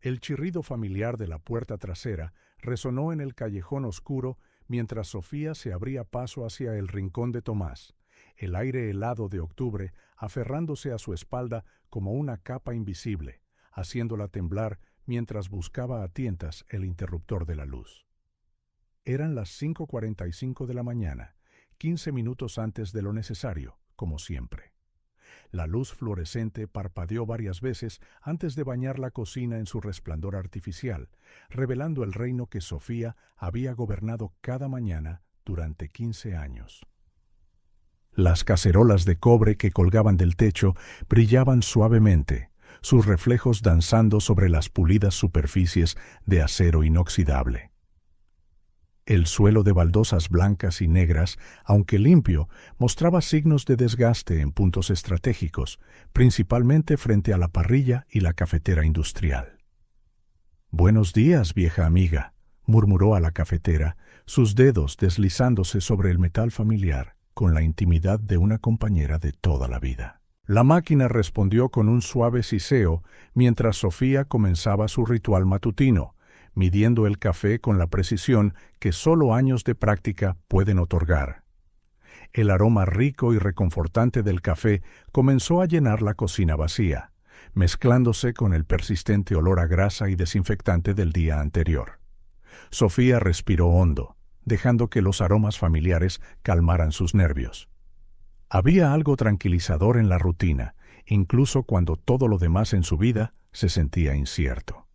El chirrido familiar de la puerta trasera resonó en el callejón oscuro mientras Sofía se abría paso hacia el rincón de Tomás, el aire helado de octubre aferrándose a su espalda como una capa invisible, haciéndola temblar mientras buscaba a tientas el interruptor de la luz. Eran las 5:45 de la mañana, 15 minutos antes de lo necesario, como siempre. La luz fluorescente parpadeó varias veces antes de bañar la cocina en su resplandor artificial, revelando el reino que Sofía había gobernado cada mañana durante 15 años. Las cacerolas de cobre que colgaban del techo brillaban suavemente, sus reflejos danzando sobre las pulidas superficies de acero inoxidable. El suelo de baldosas blancas y negras, aunque limpio, mostraba signos de desgaste en puntos estratégicos, principalmente frente a la parrilla y la cafetera industrial. «Buenos días, vieja amiga», murmuró a la cafetera, sus dedos deslizándose sobre el metal familiar con la intimidad de una compañera de toda la vida. La máquina respondió con un suave siseo mientras Sofía comenzaba su ritual matutino, midiendo el café con la precisión que solo años de práctica pueden otorgar. El aroma rico y reconfortante del café comenzó a llenar la cocina vacía, mezclándose con el persistente olor a grasa y desinfectante del día anterior. Sofía respiró hondo, dejando que los aromas familiares calmaran sus nervios. Había algo tranquilizador en la rutina, incluso cuando todo lo demás en su vida se sentía incierto.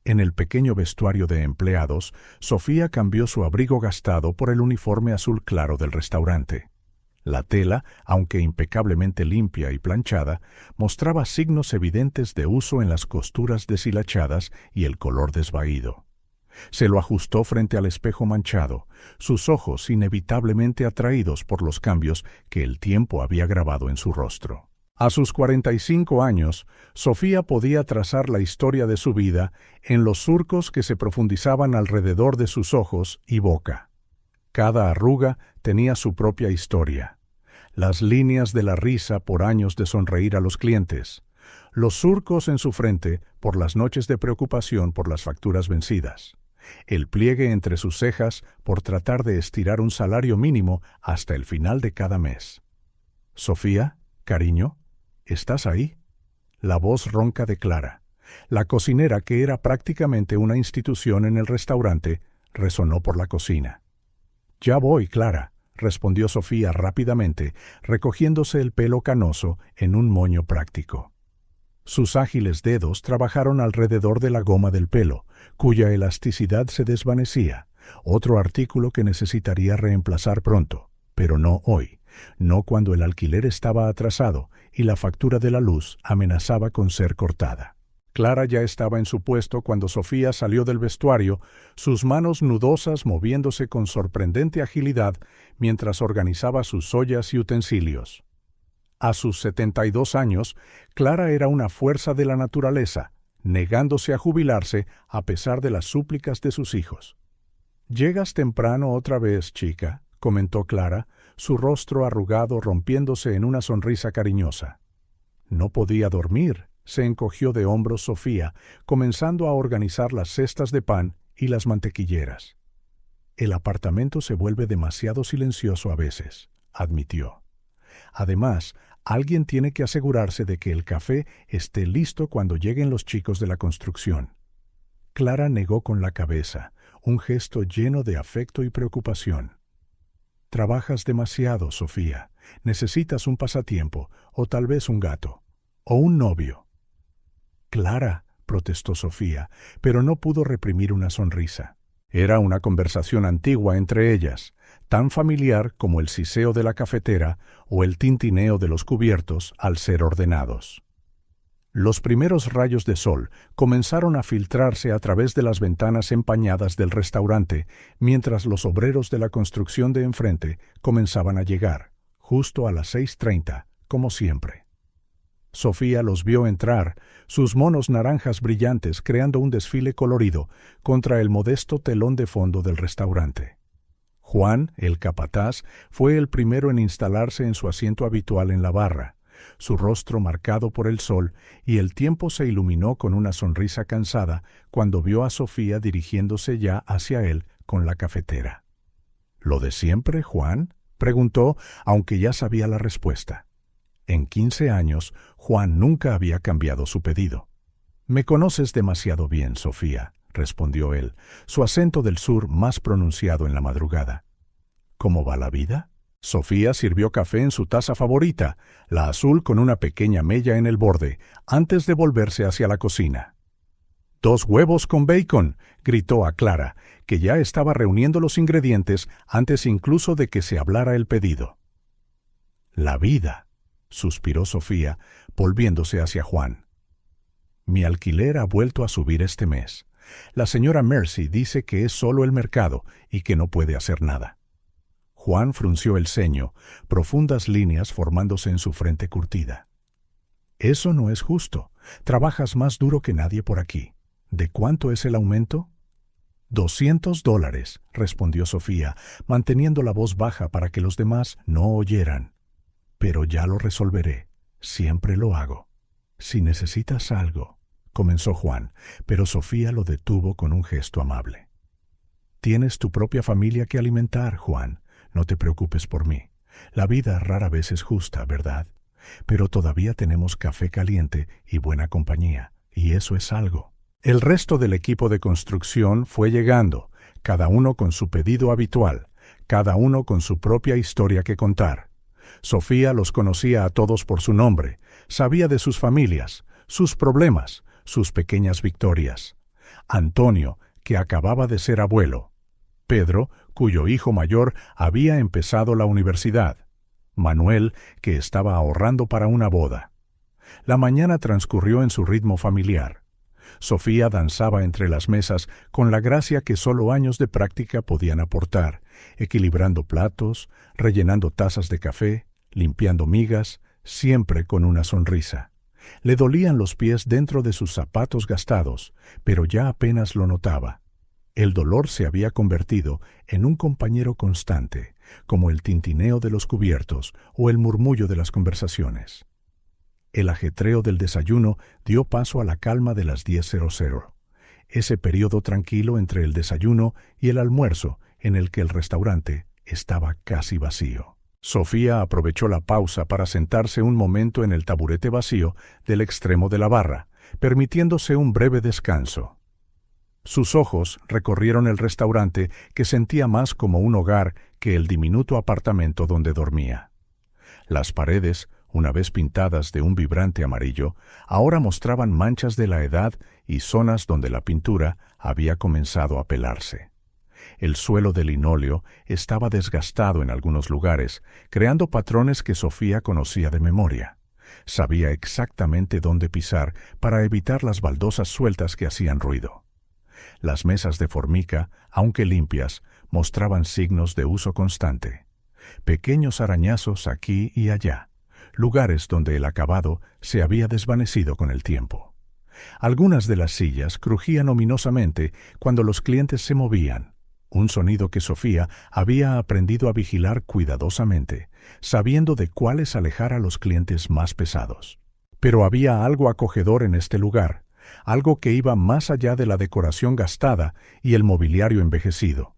En el pequeño vestuario de empleados, Sofía cambió su abrigo gastado por el uniforme azul claro del restaurante. La tela, aunque impecablemente limpia y planchada, mostraba signos evidentes de uso en las costuras deshilachadas y el color desvaído. Se lo ajustó frente al espejo manchado, sus ojos inevitablemente atraídos por los cambios que el tiempo había grabado en su rostro. A sus 45 años, Sofía podía trazar la historia de su vida en los surcos que se profundizaban alrededor de sus ojos y boca. Cada arruga tenía su propia historia. Las líneas de la risa por años de sonreír a los clientes. Los surcos en su frente por las noches de preocupación por las facturas vencidas. El pliegue entre sus cejas por tratar de estirar un salario mínimo hasta el final de cada mes. «Sofía, cariño, ¿estás ahí?», la voz ronca de Clara, la cocinera que era prácticamente una institución en el restaurante, resonó por la cocina. «Ya voy, Clara», respondió Sofía rápidamente, recogiéndose el pelo canoso en un moño práctico. Sus ágiles dedos trabajaron alrededor de la goma del pelo, cuya elasticidad se desvanecía, otro artículo que necesitaría reemplazar pronto, pero no hoy, no cuando el alquiler estaba atrasado y la factura de la luz amenazaba con ser cortada. Clara ya estaba en su puesto cuando Sofía salió del vestuario, sus manos nudosas moviéndose con sorprendente agilidad mientras organizaba sus ollas y utensilios. A sus 72 años, Clara era una fuerza de la naturaleza, negándose a jubilarse a pesar de las súplicas de sus hijos. «Llegas temprano otra vez, chica», comentó Clara, su rostro arrugado rompiéndose en una sonrisa cariñosa. «No podía dormir», se encogió de hombros Sofía, comenzando a organizar las cestas de pan y las mantequilleras. «El apartamento se vuelve demasiado silencioso a veces», admitió. «Además, alguien tiene que asegurarse de que el café esté listo cuando lleguen los chicos de la construcción». Clara negó con la cabeza, un gesto lleno de afecto y preocupación. «Trabajas demasiado, Sofía. Necesitas un pasatiempo, o tal vez un gato, o un novio». «Clara», protestó Sofía, pero no pudo reprimir una sonrisa. Era una conversación antigua entre ellas, tan familiar como el siseo de la cafetera o el tintineo de los cubiertos al ser ordenados. Los primeros rayos de sol comenzaron a filtrarse a través de las ventanas empañadas del restaurante, mientras los obreros de la construcción de enfrente comenzaban a llegar, justo a las 6:30, como siempre. Sofía los vio entrar, sus monos naranjas brillantes creando un desfile colorido contra el modesto telón de fondo del restaurante. Juan, el capataz, fue el primero en instalarse en su asiento habitual en la barra, su rostro marcado por el sol, y el tiempo se iluminó con una sonrisa cansada cuando vio a Sofía dirigiéndose ya hacia él con la cafetera. —¿Lo de siempre, Juan? —preguntó, aunque ya sabía la respuesta. En 15 años, Juan nunca había cambiado su pedido. —Me conoces demasiado bien, Sofía —respondió él, su acento del sur más pronunciado en la madrugada. —¿Cómo va la vida? Sofía sirvió café en su taza favorita, la azul con una pequeña mella en el borde, antes de volverse hacia la cocina. —¡2 huevos con bacon! —gritó a Clara, que ya estaba reuniendo los ingredientes antes incluso de que se hablara el pedido. —La vida —suspiró Sofía, volviéndose hacia Juan. Mi alquiler ha vuelto a subir este mes. La señora Mercy dice que es solo el mercado y que no puede hacer nada. Juan frunció el ceño, profundas líneas formándose en su frente curtida. Eso no es justo. Trabajas más duro que nadie por aquí. ¿De cuánto es el aumento? $200, respondió Sofía, manteniendo la voz baja para que los demás no oyeran. Pero ya lo resolveré. Siempre lo hago. Si necesitas algo, comenzó Juan, pero Sofía lo detuvo con un gesto amable. Tienes tu propia familia que alimentar, Juan. No te preocupes por mí. La vida rara vez es justa, ¿verdad? Pero todavía tenemos café caliente y buena compañía, y eso es algo. El resto del equipo de construcción fue llegando, cada uno con su pedido habitual, cada uno con su propia historia que contar. Sofía los conocía a todos por su nombre, sabía de sus familias, sus problemas, sus pequeñas victorias. Antonio, que acababa de ser abuelo. Pedro, cuyo hijo mayor había empezado la universidad. Manuel, que estaba ahorrando para una boda. La mañana transcurrió en su ritmo familiar. Sofía danzaba entre las mesas con la gracia que solo años de práctica podían aportar, equilibrando platos, rellenando tazas de café, limpiando migas, siempre con una sonrisa. Le dolían los pies dentro de sus zapatos gastados, pero ya apenas lo notaba. El dolor se había convertido en un compañero constante, como el tintineo de los cubiertos o el murmullo de las conversaciones. El ajetreo del desayuno dio paso a la calma de las 10:00, ese periodo tranquilo entre el desayuno y el almuerzo en el que el restaurante estaba casi vacío. Sofía aprovechó la pausa para sentarse un momento en el taburete vacío del extremo de la barra, permitiéndose un breve descanso. Sus ojos recorrieron el restaurante, que sentía más como un hogar que el diminuto apartamento donde dormía. Las paredes, una vez pintadas de un vibrante amarillo, ahora mostraban manchas de la edad y zonas donde la pintura había comenzado a pelarse. El suelo de linóleo estaba desgastado en algunos lugares, creando patrones que Sofía conocía de memoria. Sabía exactamente dónde pisar para evitar las baldosas sueltas que hacían ruido. Las mesas de formica, aunque limpias, mostraban signos de uso constante. Pequeños arañazos aquí y allá, lugares donde el acabado se había desvanecido con el tiempo. Algunas de las sillas crujían ominosamente cuando los clientes se movían, un sonido que Sofía había aprendido a vigilar cuidadosamente, sabiendo de cuáles alejar a los clientes más pesados. Pero había algo acogedor en este lugar, algo que iba más allá de la decoración gastada y el mobiliario envejecido.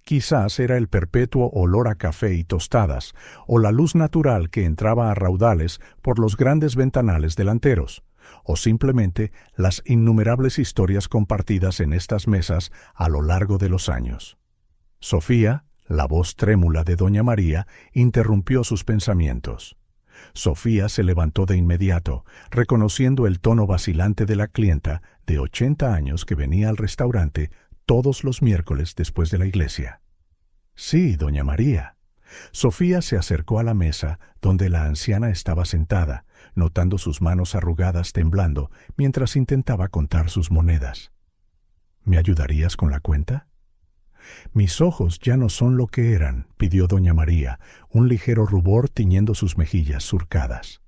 Quizás era el perpetuo olor a café y tostadas, o la luz natural que entraba a raudales por los grandes ventanales delanteros, o simplemente las innumerables historias compartidas en estas mesas a lo largo de los años. Sofía, la voz trémula de doña María, interrumpió sus pensamientos. Sofía se levantó de inmediato, reconociendo el tono vacilante de la clienta de 80 años que venía al restaurante todos los miércoles después de la iglesia. Sí, doña María. Sofía se acercó a la mesa donde la anciana estaba sentada, notando sus manos arrugadas temblando mientras intentaba contar sus monedas. ¿Me ayudarías con la cuenta? Mis ojos ya no son lo que eran, pidió doña María, un ligero rubor tiñendo sus mejillas surcadas.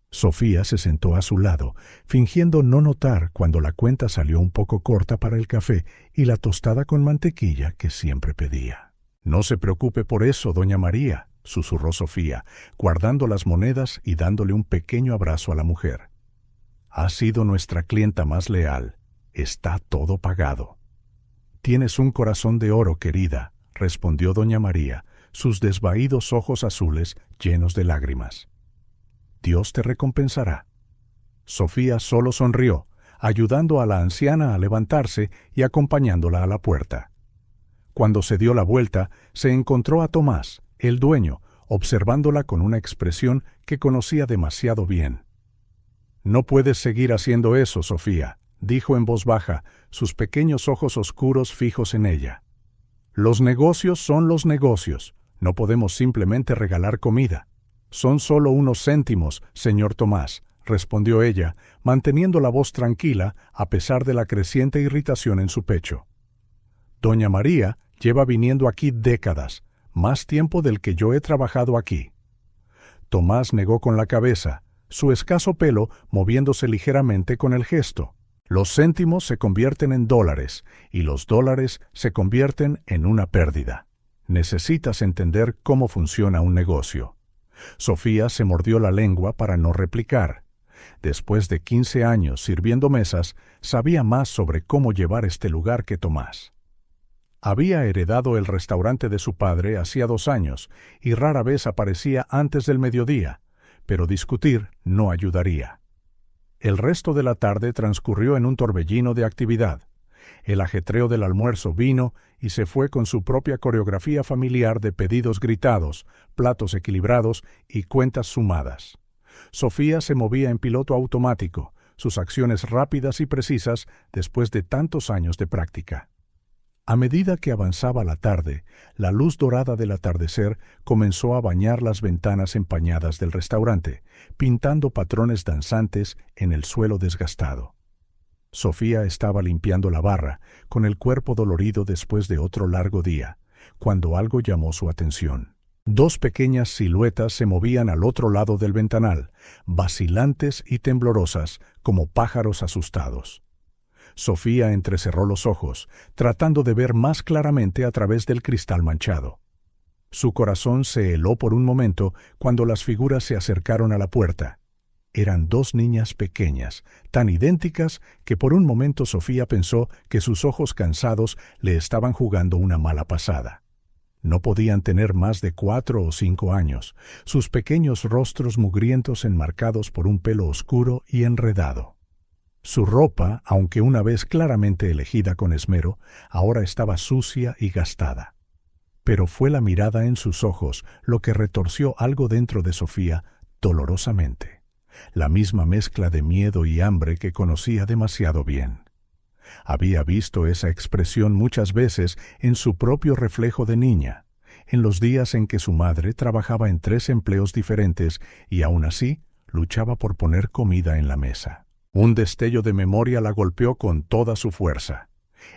Sofía se sentó a su lado, fingiendo no notar cuando la cuenta salió un poco corta para el café y la tostada con mantequilla que siempre pedía. No se preocupe por eso, doña María, susurró Sofía, guardando las monedas y dándole un pequeño abrazo a la mujer. Has sido nuestra clienta más leal. Está todo pagado. Tienes un corazón de oro, querida, respondió doña María, sus desvaídos ojos azules llenos de lágrimas. Dios te recompensará. Sofía solo sonrió, ayudando a la anciana a levantarse y acompañándola a la puerta. Cuando se dio la vuelta, se encontró a Tomás, el dueño, observándola con una expresión que conocía demasiado bien. «No puedes seguir haciendo eso, Sofía», dijo en voz baja, sus pequeños ojos oscuros fijos en ella. «Los negocios son los negocios. No podemos simplemente regalar comida. Son solo unos céntimos, señor Tomás», respondió ella, manteniendo la voz tranquila a pesar de la creciente irritación en su pecho. «Doña María lleva viniendo aquí décadas, más tiempo del que yo he trabajado aquí». Tomás negó con la cabeza, su escaso pelo moviéndose ligeramente con el gesto. Los céntimos se convierten en dólares, y los dólares se convierten en una pérdida. Necesitas entender cómo funciona un negocio. Sofía se mordió la lengua para no replicar. Después de 15 años sirviendo mesas, sabía más sobre cómo llevar este lugar que Tomás. Había heredado el restaurante de su padre hacía 2 años y rara vez aparecía antes del mediodía, pero discutir no ayudaría. El resto de la tarde transcurrió en un torbellino de actividad. El ajetreo del almuerzo vino y se fue con su propia coreografía familiar de pedidos gritados, platos equilibrados y cuentas sumadas. Sofía se movía en piloto automático, sus acciones rápidas y precisas después de tantos años de práctica. A medida que avanzaba la tarde, la luz dorada del atardecer comenzó a bañar las ventanas empañadas del restaurante, pintando patrones danzantes en el suelo desgastado. Sofía estaba limpiando la barra, con el cuerpo dolorido después de otro largo día, cuando algo llamó su atención. 2 pequeñas siluetas se movían al otro lado del ventanal, vacilantes y temblorosas como pájaros asustados. Sofía entrecerró los ojos, tratando de ver más claramente a través del cristal manchado. Su corazón se heló por un momento cuando las figuras se acercaron a la puerta. Eran 2 niñas pequeñas, tan idénticas que por un momento Sofía pensó que sus ojos cansados le estaban jugando una mala pasada. No podían tener más de 4 o 5 años, sus pequeños rostros mugrientos enmarcados por un pelo oscuro y enredado. Su ropa, aunque una vez claramente elegida con esmero, ahora estaba sucia y gastada. Pero fue la mirada en sus ojos lo que retorció algo dentro de Sofía dolorosamente. La misma mezcla de miedo y hambre que conocía demasiado bien. Había visto esa expresión muchas veces en su propio reflejo de niña, en los días en que su madre trabajaba en 3 empleos diferentes y aún así luchaba por poner comida en la mesa. Un destello de memoria la golpeó con toda su fuerza.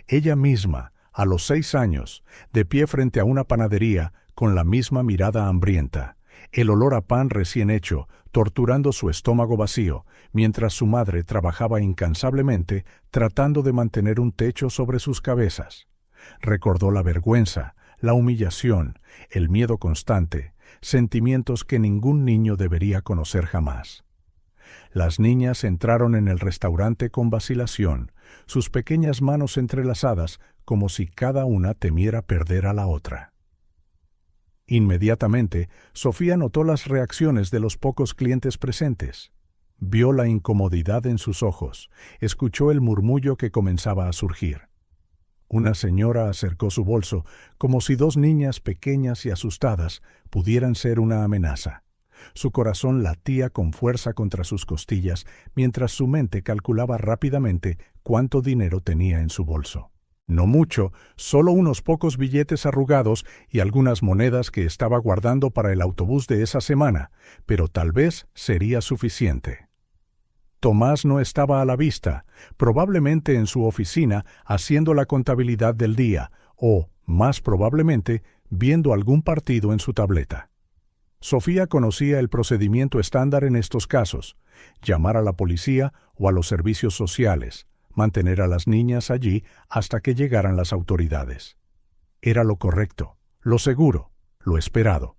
Ella misma, a los 6 años, de pie frente a una panadería, con la misma mirada hambrienta, el olor a pan recién hecho, torturando su estómago vacío, mientras su madre trabajaba incansablemente tratando de mantener un techo sobre sus cabezas. Recordó la vergüenza, la humillación, el miedo constante, sentimientos que ningún niño debería conocer jamás. Las niñas entraron en el restaurante con vacilación, sus pequeñas manos entrelazadas como si cada una temiera perder a la otra. Inmediatamente, Sofía notó las reacciones de los pocos clientes presentes. Vio la incomodidad en sus ojos, escuchó el murmullo que comenzaba a surgir. Una señora acercó su bolso, como si 2 niñas pequeñas y asustadas pudieran ser una amenaza. Su corazón latía con fuerza contra sus costillas, mientras su mente calculaba rápidamente cuánto dinero tenía en su bolso. No mucho, solo unos pocos billetes arrugados y algunas monedas que estaba guardando para el autobús de esa semana, pero tal vez sería suficiente. Tomás no estaba a la vista, probablemente en su oficina haciendo la contabilidad del día, o, más probablemente, viendo algún partido en su tableta. Sofía conocía el procedimiento estándar en estos casos: llamar a la policía o a los servicios sociales, mantener a las niñas allí hasta que llegaran las autoridades. Era lo correcto, lo seguro, lo esperado.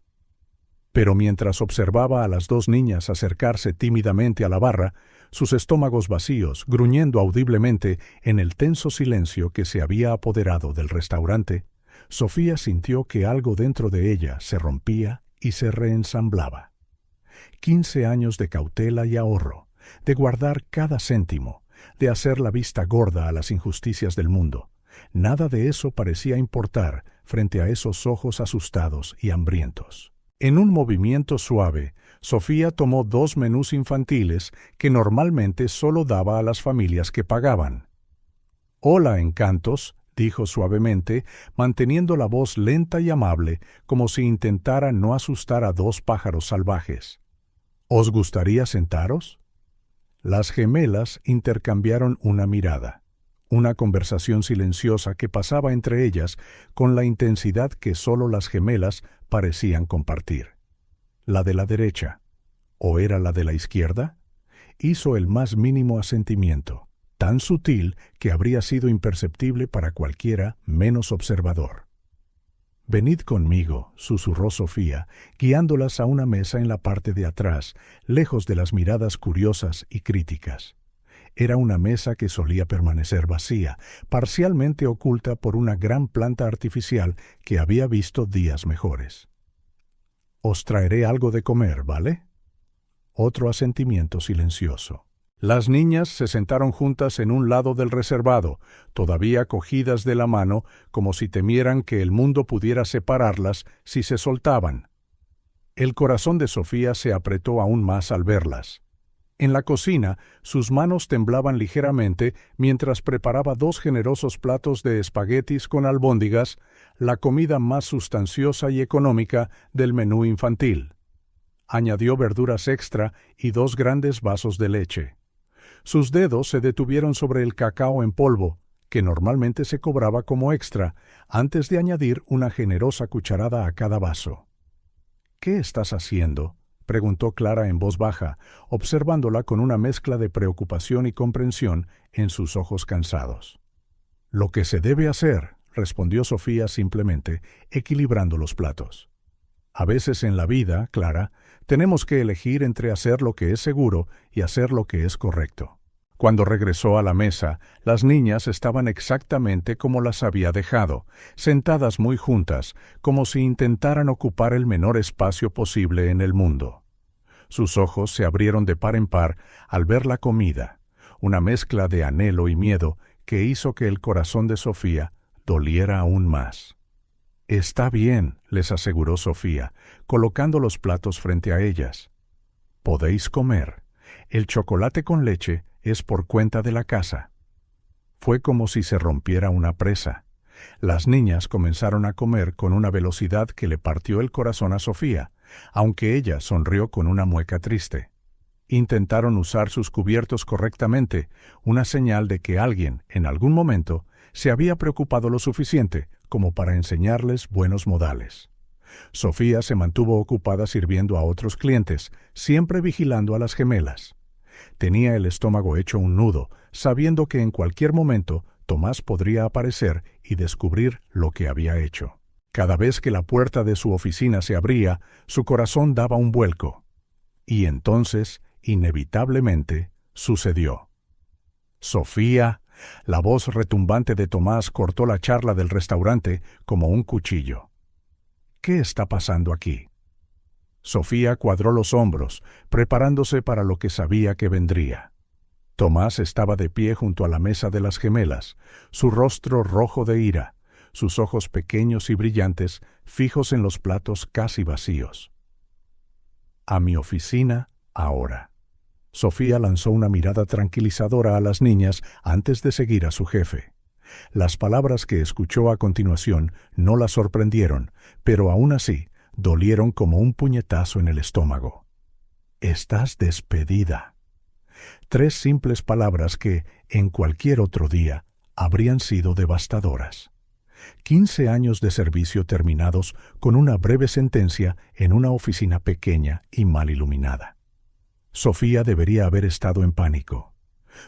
Pero mientras observaba a las dos niñas acercarse tímidamente a la barra, sus estómagos vacíos, gruñendo audiblemente en el tenso silencio que se había apoderado del restaurante, Sofía sintió que algo dentro de ella se rompía y se reensamblaba. 15 años de cautela y ahorro, de guardar cada céntimo, de hacer la vista gorda a las injusticias del mundo. Nada de eso parecía importar frente a esos ojos asustados y hambrientos. En un movimiento suave, Sofía tomó 2 menús infantiles que normalmente solo daba a las familias que pagaban. «Hola, encantos», dijo suavemente, manteniendo la voz lenta y amable, como si intentara no asustar a 2 pájaros salvajes. «¿Os gustaría sentaros?» Las gemelas intercambiaron una mirada, una conversación silenciosa que pasaba entre ellas con la intensidad que solo las gemelas parecían compartir. La de la derecha, ¿o era la de la izquierda?, hizo el más mínimo asentimiento, tan sutil que habría sido imperceptible para cualquiera menos observador. «Venid conmigo», susurró Sofía, guiándolas a una mesa en la parte de atrás, lejos de las miradas curiosas y críticas. Era una mesa que solía permanecer vacía, parcialmente oculta por una gran planta artificial que había visto días mejores. «Os traeré algo de comer, ¿vale?» Otro asentimiento silencioso. Las niñas se sentaron juntas en un lado del reservado, todavía cogidas de la mano, como si temieran que el mundo pudiera separarlas si se soltaban. El corazón de Sofía se apretó aún más al verlas. En la cocina, sus manos temblaban ligeramente mientras preparaba 2 generosos platos de espaguetis con albóndigas, la comida más sustanciosa y económica del menú infantil. Añadió verduras extra y 2 grandes vasos de leche. Sus dedos se detuvieron sobre el cacao en polvo, que normalmente se cobraba como extra, antes de añadir una generosa cucharada a cada vaso. «¿Qué estás haciendo?», preguntó Clara en voz baja, observándola con una mezcla de preocupación y comprensión en sus ojos cansados. «Lo que se debe hacer», respondió Sofía simplemente, equilibrando los platos. «A veces en la vida, Clara, tenemos que elegir entre hacer lo que es seguro y hacer lo que es correcto». Cuando regresó a la mesa, las niñas estaban exactamente como las había dejado, sentadas muy juntas, como si intentaran ocupar el menor espacio posible en el mundo. Sus ojos se abrieron de par en par al ver la comida, una mezcla de anhelo y miedo que hizo que el corazón de Sofía doliera aún más. «Está bien», les aseguró Sofía, colocando los platos frente a ellas. «Podéis comer. El chocolate con leche es por cuenta de la casa». Fue como si se rompiera una presa. Las niñas comenzaron a comer con una velocidad que le partió el corazón a Sofía, aunque ella sonrió con una mueca triste. Intentaron usar sus cubiertos correctamente, una señal de que alguien, en algún momento, se había preocupado lo suficiente como para enseñarles buenos modales. Sofía se mantuvo ocupada sirviendo a otros clientes, siempre vigilando a las gemelas. Tenía el estómago hecho un nudo, sabiendo que en cualquier momento Tomás podría aparecer y descubrir lo que había hecho. Cada vez que la puerta de su oficina se abría, su corazón daba un vuelco. Y entonces, inevitablemente, sucedió. «Sofía», la voz retumbante de Tomás cortó la charla del restaurante como un cuchillo. «¿Qué está pasando aquí?» Sofía cuadró los hombros, preparándose para lo que sabía que vendría. Tomás estaba de pie junto a la mesa de las gemelas, su rostro rojo de ira, sus ojos pequeños y brillantes fijos en los platos casi vacíos. «A mi oficina, ahora». Sofía lanzó una mirada tranquilizadora a las niñas antes de seguir a su jefe. Las palabras que escuchó a continuación no la sorprendieron, pero aún así dolieron como un puñetazo en el estómago. «Estás despedida». 3 simples palabras que, en cualquier otro día, habrían sido devastadoras. 15 años de servicio terminados con una breve sentencia en una oficina pequeña y mal iluminada. Sofía debería haber estado en pánico.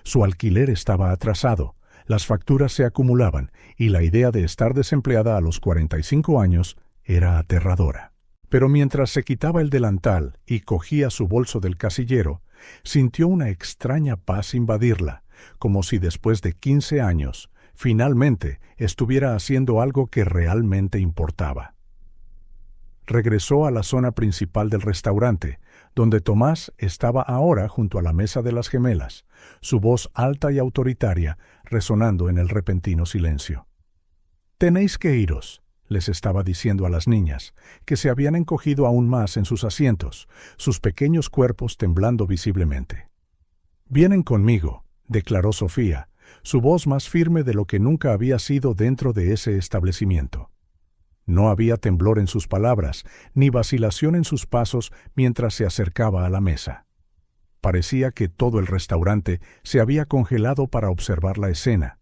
Su alquiler estaba atrasado, las facturas se acumulaban y la idea de estar desempleada a los 45 años era aterradora. Pero mientras se quitaba el delantal y cogía su bolso del casillero, sintió una extraña paz invadirla, como si después de 15 años, finalmente estuviera haciendo algo que realmente importaba. Regresó a la zona principal del restaurante, donde Tomás estaba ahora junto a la mesa de las gemelas, su voz alta y autoritaria resonando en el repentino silencio. «Tenéis que iros», les estaba diciendo a las niñas, que se habían encogido aún más en sus asientos, sus pequeños cuerpos temblando visiblemente. «Vienen conmigo», declaró Sofía, su voz más firme de lo que nunca había sido dentro de ese establecimiento. No había temblor en sus palabras, ni vacilación en sus pasos mientras se acercaba a la mesa. Parecía que todo el restaurante se había congelado para observar la escena.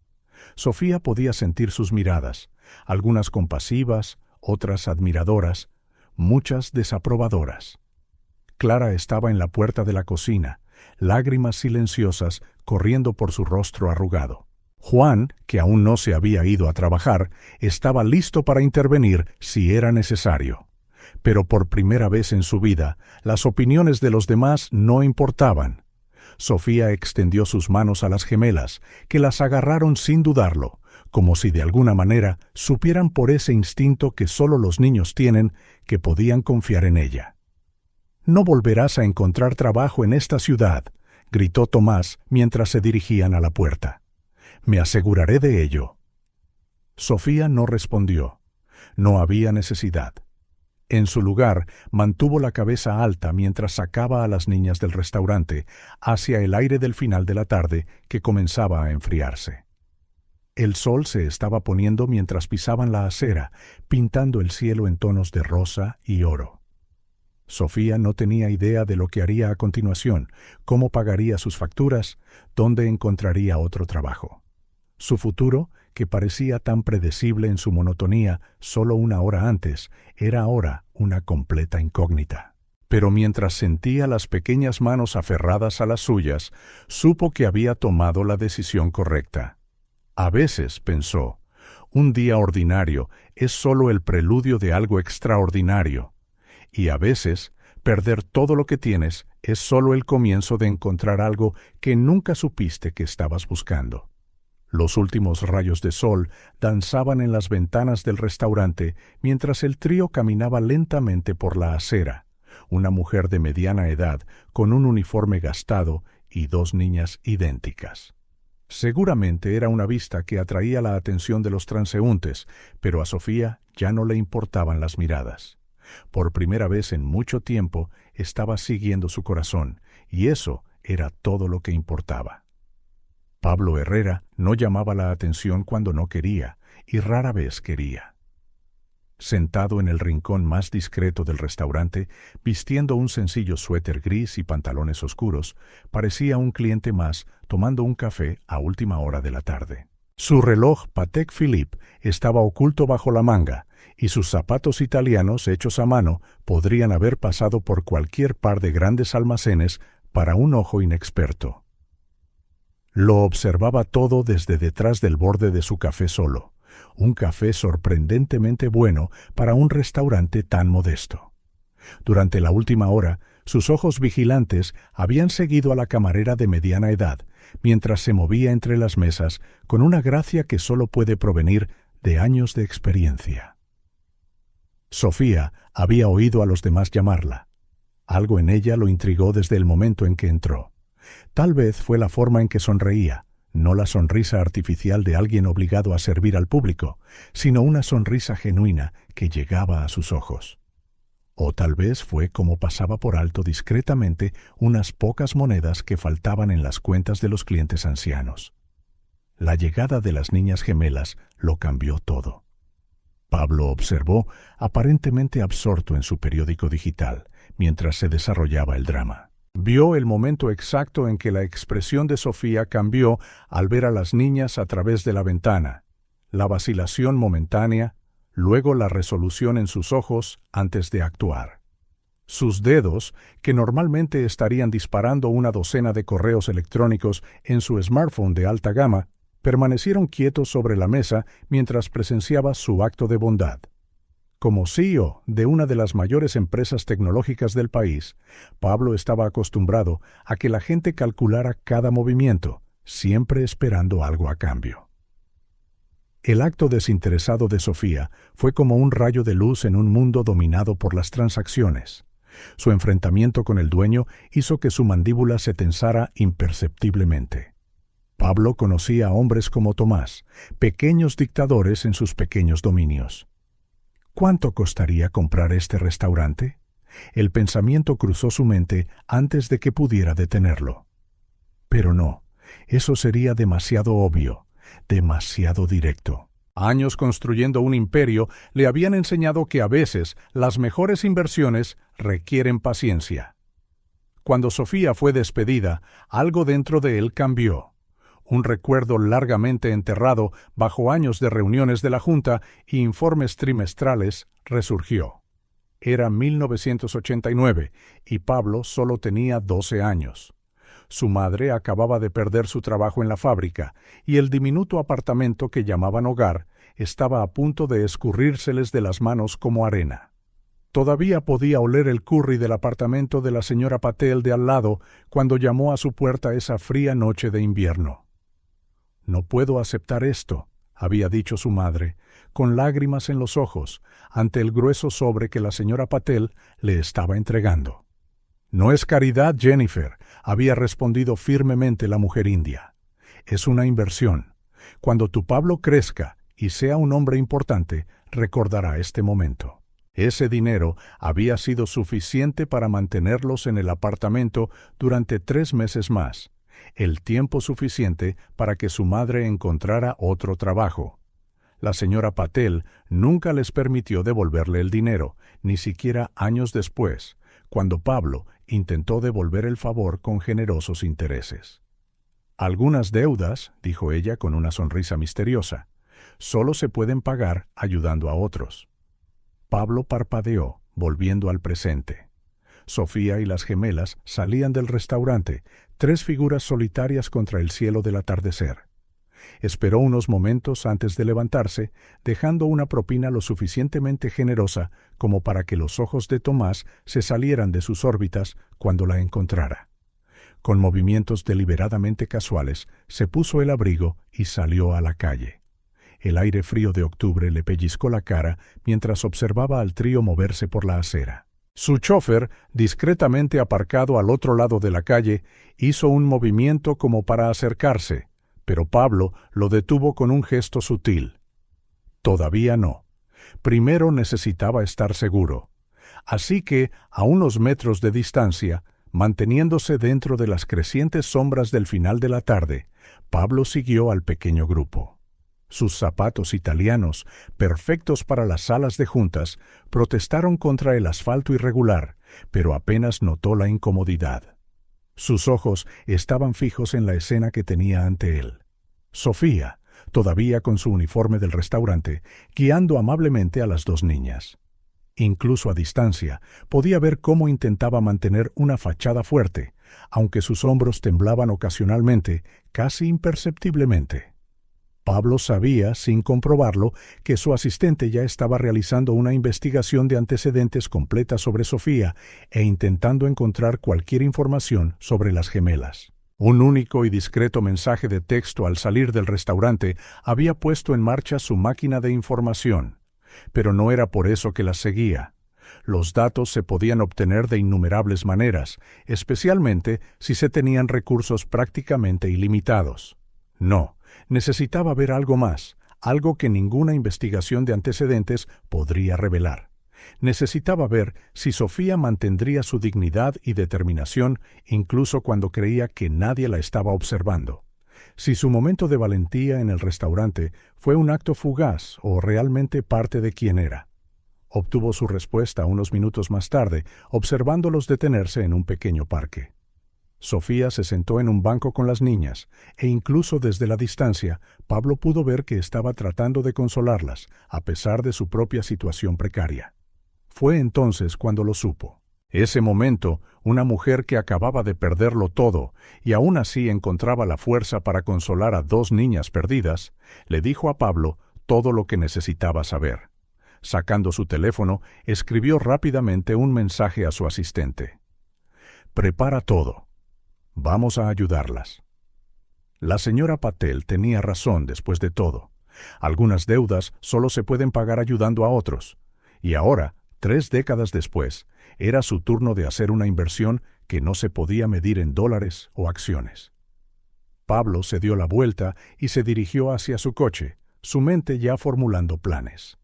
Sofía podía sentir sus miradas, algunas compasivas, otras admiradoras, muchas desaprobadoras. Clara estaba en la puerta de la cocina, lágrimas silenciosas corriendo por su rostro arrugado. Juan, que aún no se había ido a trabajar, estaba listo para intervenir si era necesario. Pero por primera vez en su vida, las opiniones de los demás no importaban. Sofía extendió sus manos a las gemelas, que las agarraron sin dudarlo, como si de alguna manera supieran por ese instinto que solo los niños tienen que podían confiar en ella. «No volverás a encontrar trabajo en esta ciudad», gritó Tomás mientras se dirigían a la puerta. «Me aseguraré de ello». Sofía no respondió. No había necesidad. En su lugar, mantuvo la cabeza alta mientras sacaba a las niñas del restaurante hacia el aire del final de la tarde que comenzaba a enfriarse. El sol se estaba poniendo mientras pisaban la acera, pintando el cielo en tonos de rosa y oro. Sofía no tenía idea de lo que haría a continuación, cómo pagaría sus facturas, dónde encontraría otro trabajo. Su futuro, que parecía tan predecible en su monotonía solo una hora antes, era ahora una completa incógnita. Pero mientras sentía las pequeñas manos aferradas a las suyas, supo que había tomado la decisión correcta. A veces, pensó, un día ordinario es solo el preludio de algo extraordinario, y a veces perder todo lo que tienes es solo el comienzo de encontrar algo que nunca supiste que estabas buscando. Los últimos rayos de sol danzaban en las ventanas del restaurante mientras el trío caminaba lentamente por la acera, una mujer de mediana edad con un uniforme gastado y dos niñas idénticas. Seguramente era una vista que atraía la atención de los transeúntes, pero a Sofía ya no le importaban las miradas. Por primera vez en mucho tiempo estaba siguiendo su corazón, y eso era todo lo que importaba. Pablo Herrera no llamaba la atención cuando no quería, y rara vez quería. Sentado en el rincón más discreto del restaurante, vistiendo un sencillo suéter gris y pantalones oscuros, parecía un cliente más tomando un café a última hora de la tarde. Su reloj Patek Philippe estaba oculto bajo la manga, y sus zapatos italianos hechos a mano podrían haber pasado por cualquier par de grandes almacenes para un ojo inexperto. Lo observaba todo desde detrás del borde de su café solo, un café sorprendentemente bueno para un restaurante tan modesto. Durante la última hora, sus ojos vigilantes habían seguido a la camarera de mediana edad, mientras se movía entre las mesas con una gracia que solo puede provenir de años de experiencia. Sofía había oído a los demás llamarla. Algo en ella lo intrigó desde el momento en que entró. Tal vez fue la forma en que sonreía, no la sonrisa artificial de alguien obligado a servir al público, sino una sonrisa genuina que llegaba a sus ojos. O tal vez fue como pasaba por alto discretamente unas pocas monedas que faltaban en las cuentas de los clientes ancianos. La llegada de las niñas gemelas lo cambió todo. Pablo observó, aparentemente absorto en su periódico digital, mientras se desarrollaba el drama. Vio el momento exacto en que la expresión de Sofía cambió al ver a las niñas a través de la ventana, la vacilación momentánea, luego la resolución en sus ojos antes de actuar. Sus dedos, que normalmente estarían disparando una docena de correos electrónicos en su smartphone de alta gama, permanecieron quietos sobre la mesa mientras presenciaba su acto de bondad. Como CEO de una de las mayores empresas tecnológicas del país, Pablo estaba acostumbrado a que la gente calculara cada movimiento, siempre esperando algo a cambio. El acto desinteresado de Sofía fue como un rayo de luz en un mundo dominado por las transacciones. Su enfrentamiento con el dueño hizo que su mandíbula se tensara imperceptiblemente. Pablo conocía a hombres como Tomás, pequeños dictadores en sus pequeños dominios. ¿Cuánto costaría comprar este restaurante? El pensamiento cruzó su mente antes de que pudiera detenerlo. Pero no, eso sería demasiado obvio, demasiado directo. Años construyendo un imperio le habían enseñado que a veces las mejores inversiones requieren paciencia. Cuando Sofía fue despedida, algo dentro de él cambió. Un recuerdo largamente enterrado bajo años de reuniones de la Junta e informes trimestrales resurgió. Era 1989 y Pablo solo tenía 12 años. Su madre acababa de perder su trabajo en la fábrica y el diminuto apartamento que llamaban hogar estaba a punto de escurrírseles de las manos como arena. Todavía podía oler el curry del apartamento de la señora Patel de al lado cuando llamó a su puerta esa fría noche de invierno. «No puedo aceptar esto», había dicho su madre, con lágrimas en los ojos, ante el grueso sobre que la señora Patel le estaba entregando. «No es caridad, Jennifer», había respondido firmemente la mujer india. «Es una inversión. Cuando tu Pablo crezca y sea un hombre importante, recordará este momento». Ese dinero había sido suficiente para mantenerlos en el apartamento durante 3 meses más, el tiempo suficiente para que su madre encontrara otro trabajo. La señora Patel nunca les permitió devolverle el dinero, ni siquiera años después, cuando Pablo intentó devolver el favor con generosos intereses. «Algunas deudas», dijo ella con una sonrisa misteriosa, «solo se pueden pagar ayudando a otros». Pablo parpadeó, volviendo al presente. Sofía y las gemelas salían del restaurante, 3 figuras solitarias contra el cielo del atardecer. Esperó unos momentos antes de levantarse, dejando una propina lo suficientemente generosa como para que los ojos de Tomás se salieran de sus órbitas cuando la encontrara. Con movimientos deliberadamente casuales, se puso el abrigo y salió a la calle. El aire frío de octubre le pellizcó la cara mientras observaba al trío moverse por la acera. Su chofer, discretamente aparcado al otro lado de la calle, hizo un movimiento como para acercarse, pero Pablo lo detuvo con un gesto sutil. Todavía no. Primero necesitaba estar seguro. Así que, a unos metros de distancia, manteniéndose dentro de las crecientes sombras del final de la tarde, Pablo siguió al pequeño grupo. Sus zapatos italianos, perfectos para las salas de juntas, protestaron contra el asfalto irregular, pero apenas notó la incomodidad. Sus ojos estaban fijos en la escena que tenía ante él. Sofía, todavía con su uniforme del restaurante, guiando amablemente a las 2 niñas. Incluso a distancia, podía ver cómo intentaba mantener una fachada fuerte, aunque sus hombros temblaban ocasionalmente, casi imperceptiblemente. Pablo sabía, sin comprobarlo, que su asistente ya estaba realizando una investigación de antecedentes completa sobre Sofía e intentando encontrar cualquier información sobre las gemelas. Un único y discreto mensaje de texto al salir del restaurante había puesto en marcha su máquina de información, pero no era por eso que las seguía. Los datos se podían obtener de innumerables maneras, especialmente si se tenían recursos prácticamente ilimitados. No. Necesitaba ver algo más, algo que ninguna investigación de antecedentes podría revelar. Necesitaba ver si Sofía mantendría su dignidad y determinación incluso cuando creía que nadie la estaba observando. Si su momento de valentía en el restaurante fue un acto fugaz o realmente parte de quién era. Obtuvo su respuesta unos minutos más tarde, observándolos detenerse en un pequeño parque. Sofía se sentó en un banco con las niñas, e incluso desde la distancia, Pablo pudo ver que estaba tratando de consolarlas, a pesar de su propia situación precaria. Fue entonces cuando lo supo. Ese momento, una mujer que acababa de perderlo todo, y aún así encontraba la fuerza para consolar a 2 niñas perdidas, le dijo a Pablo todo lo que necesitaba saber. Sacando su teléfono, escribió rápidamente un mensaje a su asistente. «Prepara todo. Vamos a ayudarlas». La señora Patel tenía razón después de todo. Algunas deudas solo se pueden pagar ayudando a otros. Y ahora, 3 décadas después, era su turno de hacer una inversión que no se podía medir en dólares o acciones. Pablo se dio la vuelta y se dirigió hacia su coche, su mente ya formulando planes.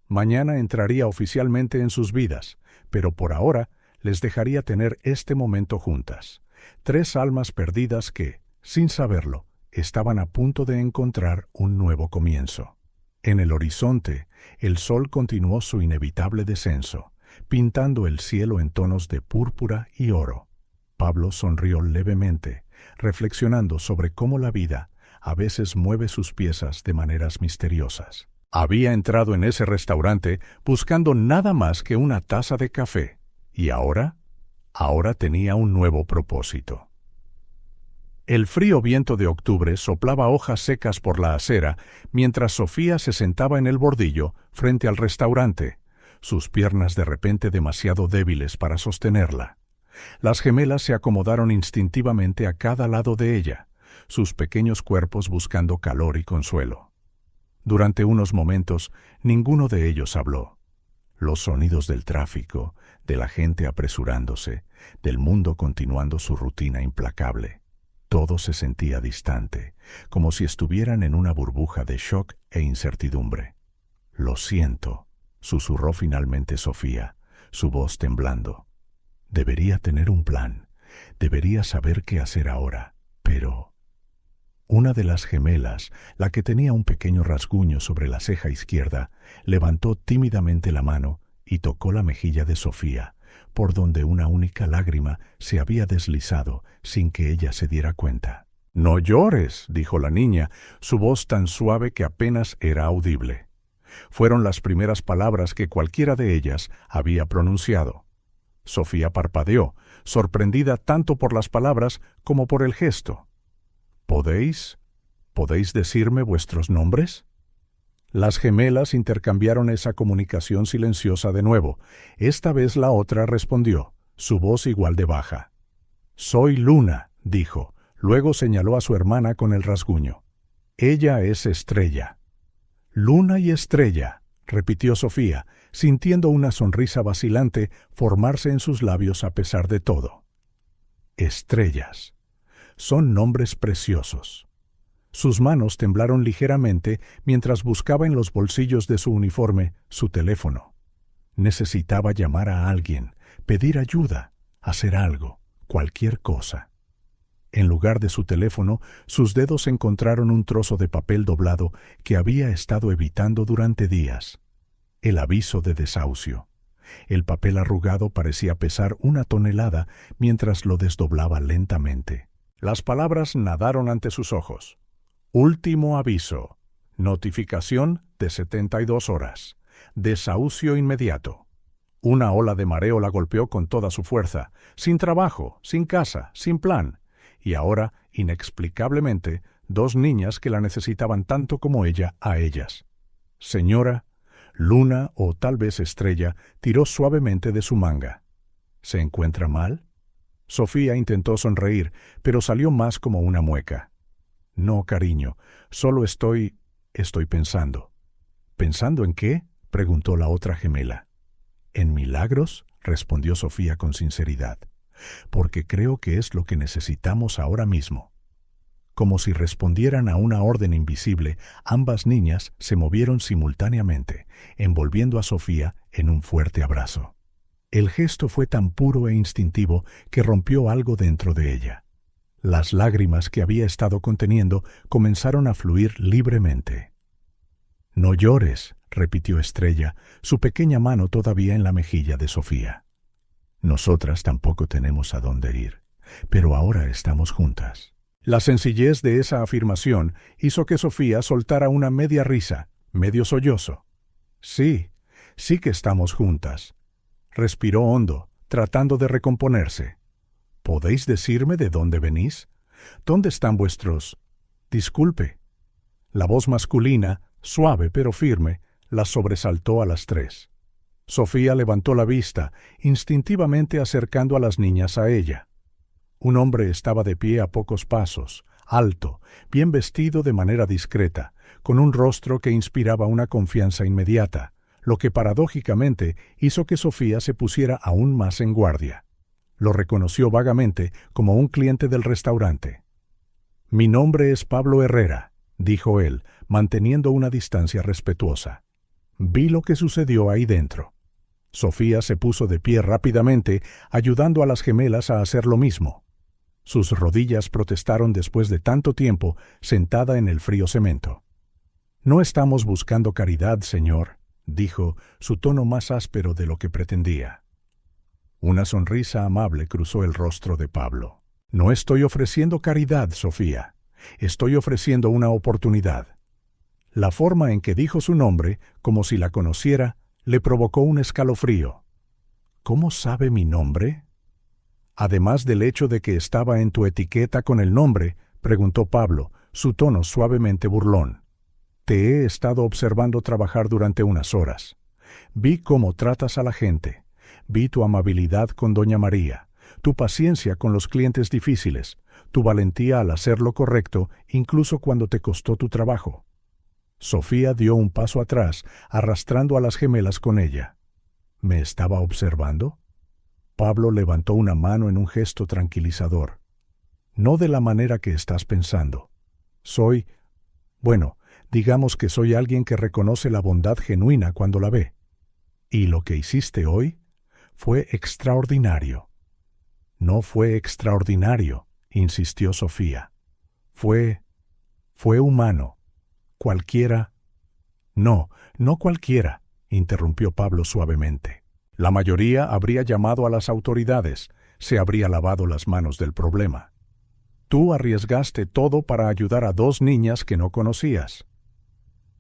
Mañana entraría oficialmente en sus vidas, pero por ahora les dejaría tener este momento juntas. 3 almas perdidas que, sin saberlo, estaban a punto de encontrar un nuevo comienzo. En el horizonte, el sol continuó su inevitable descenso, pintando el cielo en tonos de púrpura y oro. Pablo sonrió levemente, reflexionando sobre cómo la vida a veces mueve sus piezas de maneras misteriosas. Había entrado en ese restaurante buscando nada más que una taza de café, y ahora tenía un nuevo propósito. El frío viento de octubre soplaba hojas secas por la acera mientras Sofía se sentaba en el bordillo frente al restaurante, sus piernas de repente demasiado débiles para sostenerla. Las gemelas se acomodaron instintivamente a cada lado de ella, sus pequeños cuerpos buscando calor y consuelo. Durante unos momentos, ninguno de ellos habló. Los sonidos del tráfico, de la gente apresurándose, del mundo continuando su rutina implacable. Todo se sentía distante, como si estuvieran en una burbuja de shock e incertidumbre. «Lo siento», susurró finalmente Sofía, su voz temblando. «Debería tener un plan, debería saber qué hacer ahora, pero...» Una de las gemelas, la que tenía un pequeño rasguño sobre la ceja izquierda, levantó tímidamente la mano y tocó la mejilla de Sofía, por donde una única lágrima se había deslizado sin que ella se diera cuenta. «No llores», dijo la niña, su voz tan suave que apenas era audible. Fueron las primeras palabras que cualquiera de ellas había pronunciado. Sofía parpadeó, sorprendida tanto por las palabras como por el gesto. ¿Podéis decirme vuestros nombres?» Las gemelas intercambiaron esa comunicación silenciosa de nuevo. Esta vez la otra respondió, su voz igual de baja. «Soy Luna», dijo. Luego señaló a su hermana con el rasguño. «Ella es Estrella». «Luna y Estrella», repitió Sofía, sintiendo una sonrisa vacilante formarse en sus labios a pesar de todo. «Estrellas. Son nombres preciosos». Sus manos temblaron ligeramente mientras buscaba en los bolsillos de su uniforme su teléfono. Necesitaba llamar a alguien, pedir ayuda, hacer algo, cualquier cosa. En lugar de su teléfono, sus dedos encontraron un trozo de papel doblado que había estado evitando durante días. El aviso de desahucio. El papel arrugado parecía pesar 1 tonelada mientras lo desdoblaba lentamente. Las palabras nadaron ante sus ojos. Último aviso. Notificación de 72 horas. Desahucio inmediato. Una ola de mareo la golpeó con toda su fuerza, sin trabajo, sin casa, sin plan. Y ahora, inexplicablemente, 2 niñas que la necesitaban tanto como ella a ellas. «Señora», Luna o tal vez Estrella tiró suavemente de su manga. «¿Se encuentra mal?» Sofía intentó sonreír, pero salió más como una mueca. «No, cariño, solo estoy pensando». «¿Pensando en qué?», preguntó la otra gemela. «¿En milagros?», respondió Sofía con sinceridad. «Porque creo que es lo que necesitamos ahora mismo». Como si respondieran a una orden invisible, ambas niñas se movieron simultáneamente, envolviendo a Sofía en un fuerte abrazo. El gesto fue tan puro e instintivo que rompió algo dentro de ella. Las lágrimas que había estado conteniendo comenzaron a fluir libremente. «No llores», repitió Estrella, su pequeña mano todavía en la mejilla de Sofía. «Nosotras tampoco tenemos a dónde ir, pero ahora estamos juntas». La sencillez de esa afirmación hizo que Sofía soltara una media risa, medio sollozo. Sí que estamos juntas». Respiró hondo, tratando de recomponerse. «¿Podéis decirme de dónde venís? ¿Dónde están vuestros...?» «Disculpe». La voz masculina, suave pero firme, las sobresaltó a las tres. Sofía levantó la vista, instintivamente acercando a las niñas a ella. Un hombre estaba de pie a pocos pasos, alto, bien vestido de manera discreta, con un rostro que inspiraba una confianza inmediata, lo que paradójicamente hizo que Sofía se pusiera aún más en guardia. Lo reconoció vagamente como un cliente del restaurante. «Mi nombre es Pablo Herrera», dijo él, manteniendo una distancia respetuosa. «Vi lo que sucedió ahí dentro». Sofía se puso de pie rápidamente, ayudando a las gemelas a hacer lo mismo. Sus rodillas protestaron después de tanto tiempo sentada en el frío cemento. «No estamos buscando caridad, señor», dijo, su tono más áspero de lo que pretendía. Una sonrisa amable cruzó el rostro de Pablo. «No estoy ofreciendo caridad, Sofía. Estoy ofreciendo una oportunidad». La forma en que dijo su nombre, como si la conociera, le provocó un escalofrío. «¿Cómo sabe mi nombre?» «Además del hecho de que estaba en tu etiqueta con el nombre», preguntó Pablo, su tono suavemente burlón. «Te he estado observando trabajar durante unas horas. Vi cómo tratas a la gente. Vi tu amabilidad con doña María, tu paciencia con los clientes difíciles, tu valentía al hacer lo correcto, incluso cuando te costó tu trabajo». Sofía dio un paso atrás, arrastrando a las gemelas con ella. ¿Me estaba observando? Pablo levantó una mano en un gesto tranquilizador. «No de la manera que estás pensando. Digamos que soy alguien que reconoce la bondad genuina cuando la ve. Y lo que hiciste hoy fue extraordinario». «No fue extraordinario», insistió Sofía. Fue humano. Cualquiera». «No cualquiera», interrumpió Pablo suavemente. «La mayoría habría llamado a las autoridades, se habría lavado las manos del problema. Tú arriesgaste todo para ayudar a 2 niñas que no conocías».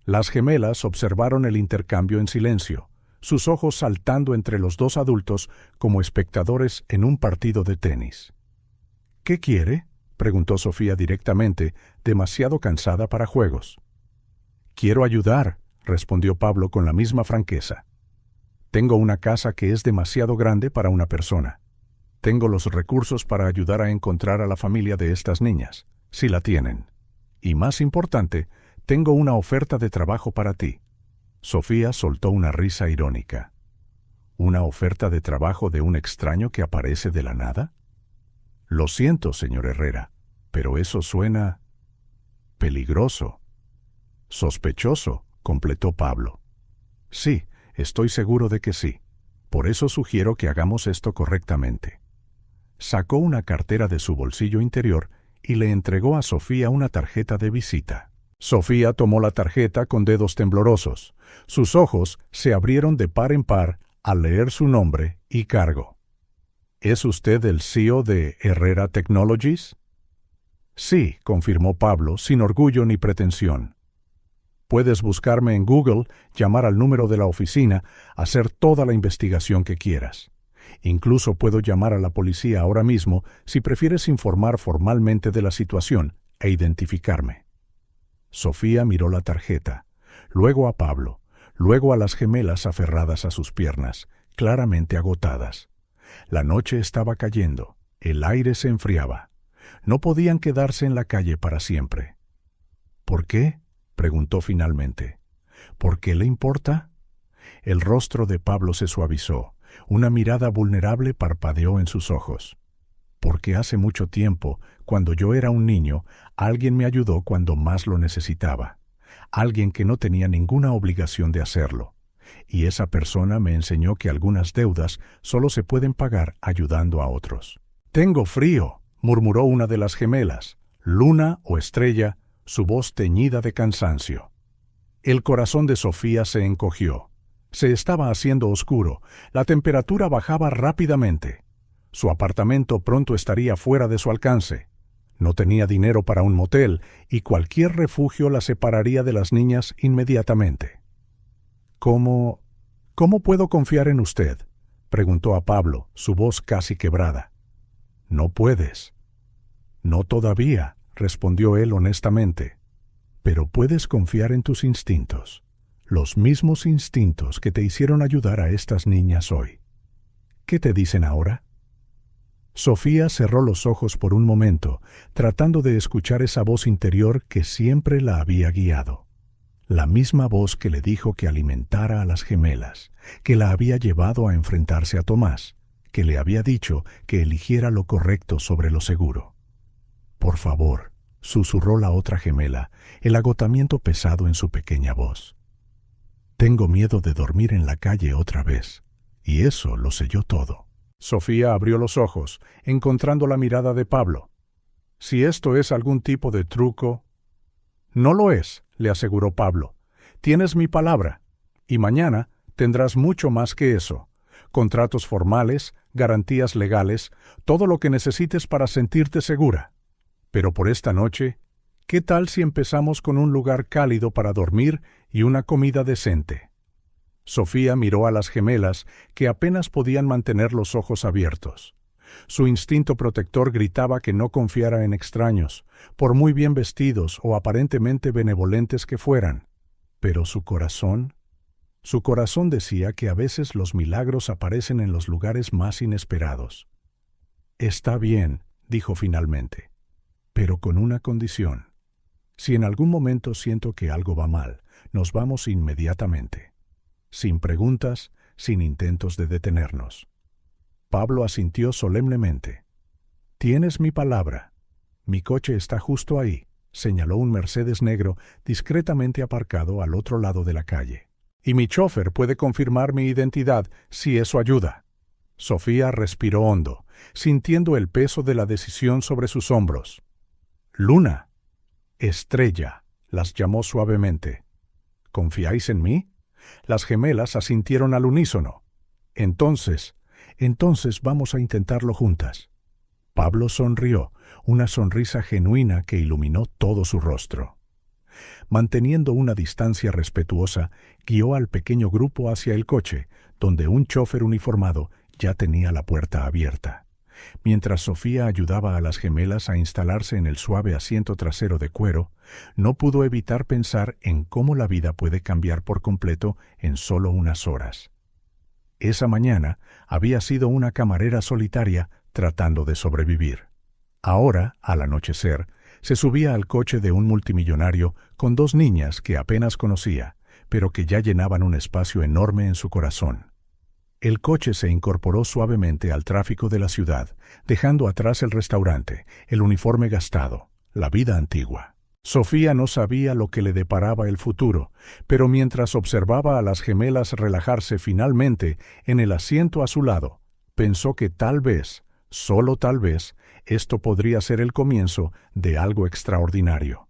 Las gemelas observaron el intercambio en silencio, sus ojos saltando entre los 2 adultos como espectadores en un partido de tenis. «¿Qué quiere?», preguntó Sofía directamente, demasiado cansada para juegos. «Quiero ayudar», respondió Pablo con la misma franqueza. «Tengo una casa que es demasiado grande para una persona. Tengo los recursos para ayudar a encontrar a la familia de estas niñas, si la tienen. Y más importante, tengo una oferta de trabajo para ti». Sofía soltó una risa irónica. ¿Una oferta de trabajo de un extraño que aparece de la nada? «Lo siento, señor Herrera, pero eso suena peligroso». «Sospechoso», completó Pablo. «Sí, estoy seguro de que sí. Por eso sugiero que hagamos esto correctamente». Sacó una cartera de su bolsillo interior y le entregó a Sofía una tarjeta de visita. Sofía tomó la tarjeta con dedos temblorosos. Sus ojos se abrieron de par en par al leer su nombre y cargo. «¿Es usted el CEO de Herrera Technologies?» «Sí», confirmó Pablo, sin orgullo ni pretensión. «Puedes buscarme en Google, llamar al número de la oficina, hacer toda la investigación que quieras. Incluso puedo llamar a la policía ahora mismo si prefieres informar formalmente de la situación e identificarme». Sofía miró la tarjeta, luego a Pablo, luego a las gemelas aferradas a sus piernas, claramente agotadas. La noche estaba cayendo, el aire se enfriaba. No podían quedarse en la calle para siempre. «¿Por qué?», preguntó finalmente. «¿Por qué le importa?». El rostro de Pablo se suavizó, una mirada vulnerable parpadeó en sus ojos. «Porque hace mucho tiempo, cuando yo era un niño, alguien me ayudó cuando más lo necesitaba. Alguien que no tenía ninguna obligación de hacerlo. Y esa persona me enseñó que algunas deudas solo se pueden pagar ayudando a otros». «Tengo frío», murmuró una de las gemelas, Luna o Estrella, su voz teñida de cansancio. El corazón de Sofía se encogió. Se estaba haciendo oscuro, la temperatura bajaba rápidamente. Su apartamento pronto estaría fuera de su alcance. No tenía dinero para un motel y cualquier refugio la separaría de las niñas inmediatamente. «¿Cómo puedo confiar en usted?», preguntó a Pablo, su voz casi quebrada. «No puedes». «No todavía», respondió él honestamente. «Pero puedes confiar en tus instintos. los mismos instintos que te hicieron ayudar a estas niñas hoy. ¿Qué te dicen ahora? Sofía cerró los ojos por un momento, tratando de escuchar esa voz interior que siempre la había guiado. La misma voz que le dijo que alimentara a las gemelas, que la había llevado a enfrentarse a Tomás, que le había dicho que eligiera lo correcto sobre lo seguro. «Por favor», susurró la otra gemela, el agotamiento pesado en su pequeña voz. «Tengo miedo de dormir en la calle otra vez, y eso lo sé yo todo». Sofía abrió los ojos, encontrando la mirada de Pablo. «Si esto es algún tipo de truco...» «No lo es», le aseguró Pablo. «Tienes mi palabra, y mañana tendrás mucho más que eso. Contratos formales, garantías legales, todo lo que necesites para sentirte segura. Pero por esta noche, ¿qué tal si empezamos con un lugar cálido para dormir y una comida decente?» Sofía miró a las gemelas, que apenas podían mantener los ojos abiertos. Su instinto protector gritaba que no confiara en extraños, por muy bien vestidos o aparentemente benevolentes que fueran. Pero su corazón decía que a veces los milagros aparecen en los lugares más inesperados. «Está bien», dijo finalmente, «pero con una condición. Si en algún momento siento que algo va mal, nos vamos inmediatamente. Sin preguntas, sin intentos de detenernos». Pablo asintió solemnemente. «Tienes mi palabra. Mi coche está justo ahí», señaló un Mercedes negro discretamente aparcado al otro lado de la calle. «Y mi chofer puede confirmar mi identidad si eso ayuda». Sofía respiró hondo, sintiendo el peso de la decisión sobre sus hombros. «Luna, Estrella», las llamó suavemente. «¿Confiáis en mí?» Las gemelas asintieron al unísono. Entonces vamos a intentarlo juntas». Pablo sonrió, una sonrisa genuina que iluminó todo su rostro. Manteniendo una distancia respetuosa, guió al pequeño grupo hacia el coche, donde un chofer uniformado ya tenía la puerta abierta. Mientras Sofía ayudaba a las gemelas a instalarse en el suave asiento trasero de cuero, no pudo evitar pensar en cómo la vida puede cambiar por completo en solo unas horas. Esa mañana había sido una camarera solitaria tratando de sobrevivir. Ahora, al anochecer, se subía al coche de un multimillonario con dos niñas que apenas conocía, pero que ya llenaban un espacio enorme en su corazón. El coche se incorporó suavemente al tráfico de la ciudad, dejando atrás el restaurante, el uniforme gastado, la vida antigua. Sofía no sabía lo que le deparaba el futuro, pero mientras observaba a las gemelas relajarse finalmente en el asiento a su lado, pensó que tal vez, solo tal vez, esto podría ser el comienzo de algo extraordinario.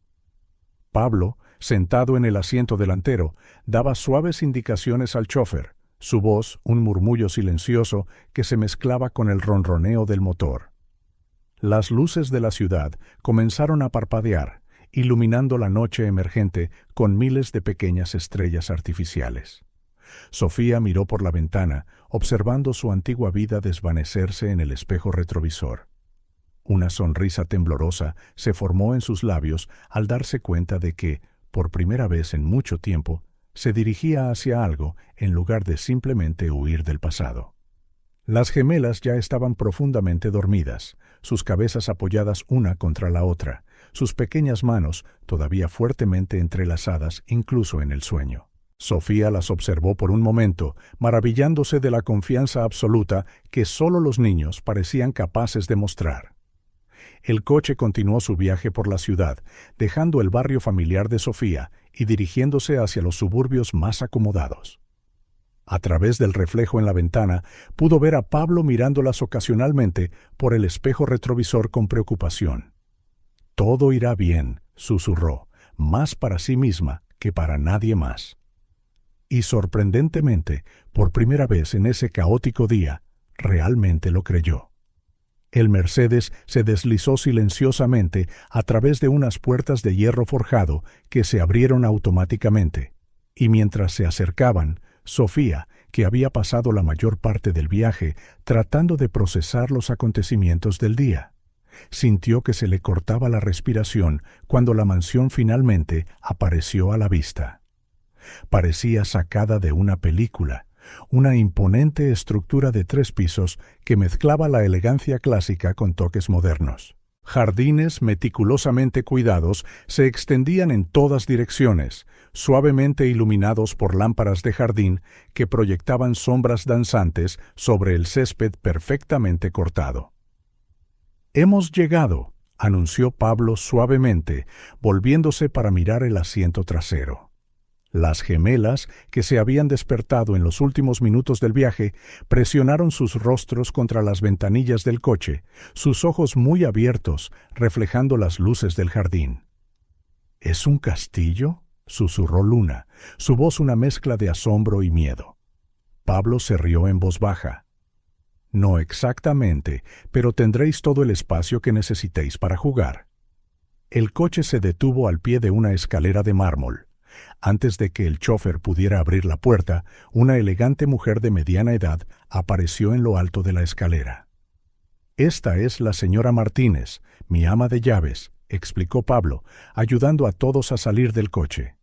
Pablo, sentado en el asiento delantero, daba suaves indicaciones al chofer, su voz un murmullo silencioso que se mezclaba con el ronroneo del motor. Las luces de la ciudad comenzaron a parpadear, iluminando la noche emergente con miles de pequeñas estrellas artificiales. Sofía miró por la ventana, observando su antigua vida desvanecerse en el espejo retrovisor. Una sonrisa temblorosa se formó en sus labios al darse cuenta de que, por primera vez en mucho tiempo, se dirigía hacia algo en lugar de simplemente huir del pasado. Las gemelas ya estaban profundamente dormidas, sus cabezas apoyadas una contra la otra, sus pequeñas manos todavía fuertemente entrelazadas incluso en el sueño. Sofía las observó por un momento, maravillándose de la confianza absoluta que solo los niños parecían capaces de mostrar. El coche continuó su viaje por la ciudad, dejando el barrio familiar de Sofía y dirigiéndose hacia los suburbios más acomodados. A través del reflejo en la ventana, pudo ver a Pablo mirándolas ocasionalmente por el espejo retrovisor con preocupación. «Todo irá bien», susurró, más para sí misma que para nadie más. Y sorprendentemente, por primera vez en ese caótico día, realmente lo creyó. El Mercedes se deslizó silenciosamente a través de unas puertas de hierro forjado que se abrieron automáticamente, y mientras se acercaban, Sofía, que había pasado la mayor parte del viaje tratando de procesar los acontecimientos del día, sintió que se le cortaba la respiración cuando la mansión finalmente apareció a la vista. Parecía sacada de una película, una imponente estructura de 3 pisos que mezclaba la elegancia clásica con toques modernos. Jardines meticulosamente cuidados se extendían en todas direcciones, suavemente iluminados por lámparas de jardín que proyectaban sombras danzantes sobre el césped perfectamente cortado. «Hemos llegado», anunció Pablo suavemente, volviéndose para mirar el asiento trasero. Las gemelas, que se habían despertado en los últimos minutos del viaje, presionaron sus rostros contra las ventanillas del coche, sus ojos muy abiertos, reflejando las luces del jardín. «¿Es un castillo?», susurró Luna, su voz una mezcla de asombro y miedo. Pablo se rió en voz baja. «No exactamente, pero tendréis todo el espacio que necesitéis para jugar». El coche se detuvo al pie de una escalera de mármol. Antes de que el chófer pudiera abrir la puerta, una elegante mujer de mediana edad apareció en lo alto de la escalera. «Esta es la señora Martínez, mi ama de llaves», explicó Pablo, ayudando a todos a salir del coche.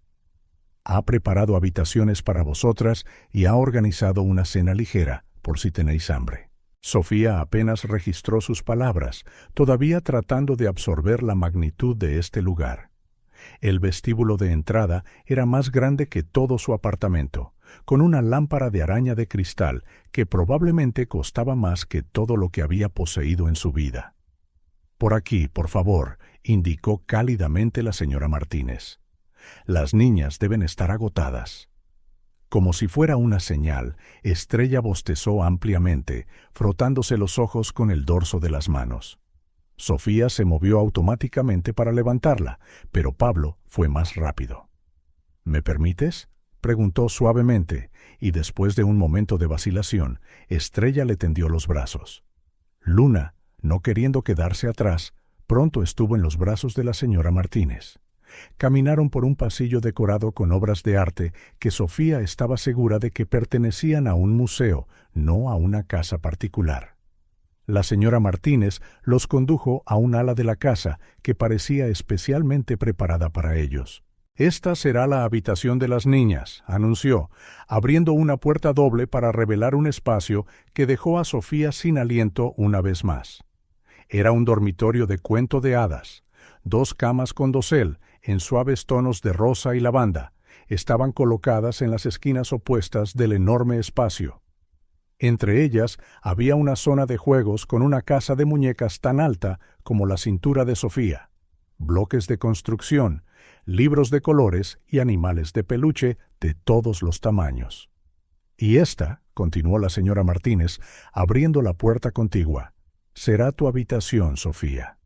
«Ha preparado habitaciones para vosotras y ha organizado una cena ligera, por si tenéis hambre». Sofía apenas registró sus palabras, todavía tratando de absorber la magnitud de este lugar. El vestíbulo de entrada era más grande que todo su apartamento, con una lámpara de araña de cristal que probablemente costaba más que todo lo que había poseído en su vida. «Por aquí, por favor», indicó cálidamente la señora Martínez. «Las niñas deben estar agotadas». Como si fuera una señal, Estrella bostezó ampliamente, frotándose los ojos con el dorso de las manos. Sofía se movió automáticamente para levantarla, pero Pablo fue más rápido. «¿Me permites?», preguntó suavemente, y después de un momento de vacilación, Estrella le tendió los brazos. Luna, no queriendo quedarse atrás, pronto estuvo en los brazos de la señora Martínez. Caminaron por un pasillo decorado con obras de arte que Sofía estaba segura de que pertenecían a un museo, no a una casa particular. La señora Martínez los condujo a un ala de la casa que parecía especialmente preparada para ellos. «Esta será la habitación de las niñas», anunció, abriendo una puerta doble para revelar un espacio que dejó a Sofía sin aliento una vez más. Era un dormitorio de cuento de hadas. 2 camas con dosel, en suaves tonos de rosa y lavanda, estaban colocadas en las esquinas opuestas del enorme espacio. Entre ellas había una zona de juegos con una casa de muñecas tan alta como la cintura de Sofía, bloques de construcción, libros de colores y animales de peluche de todos los tamaños. «Y esta», continuó la señora Martínez, abriendo la puerta contigua, «será tu habitación, Sofía».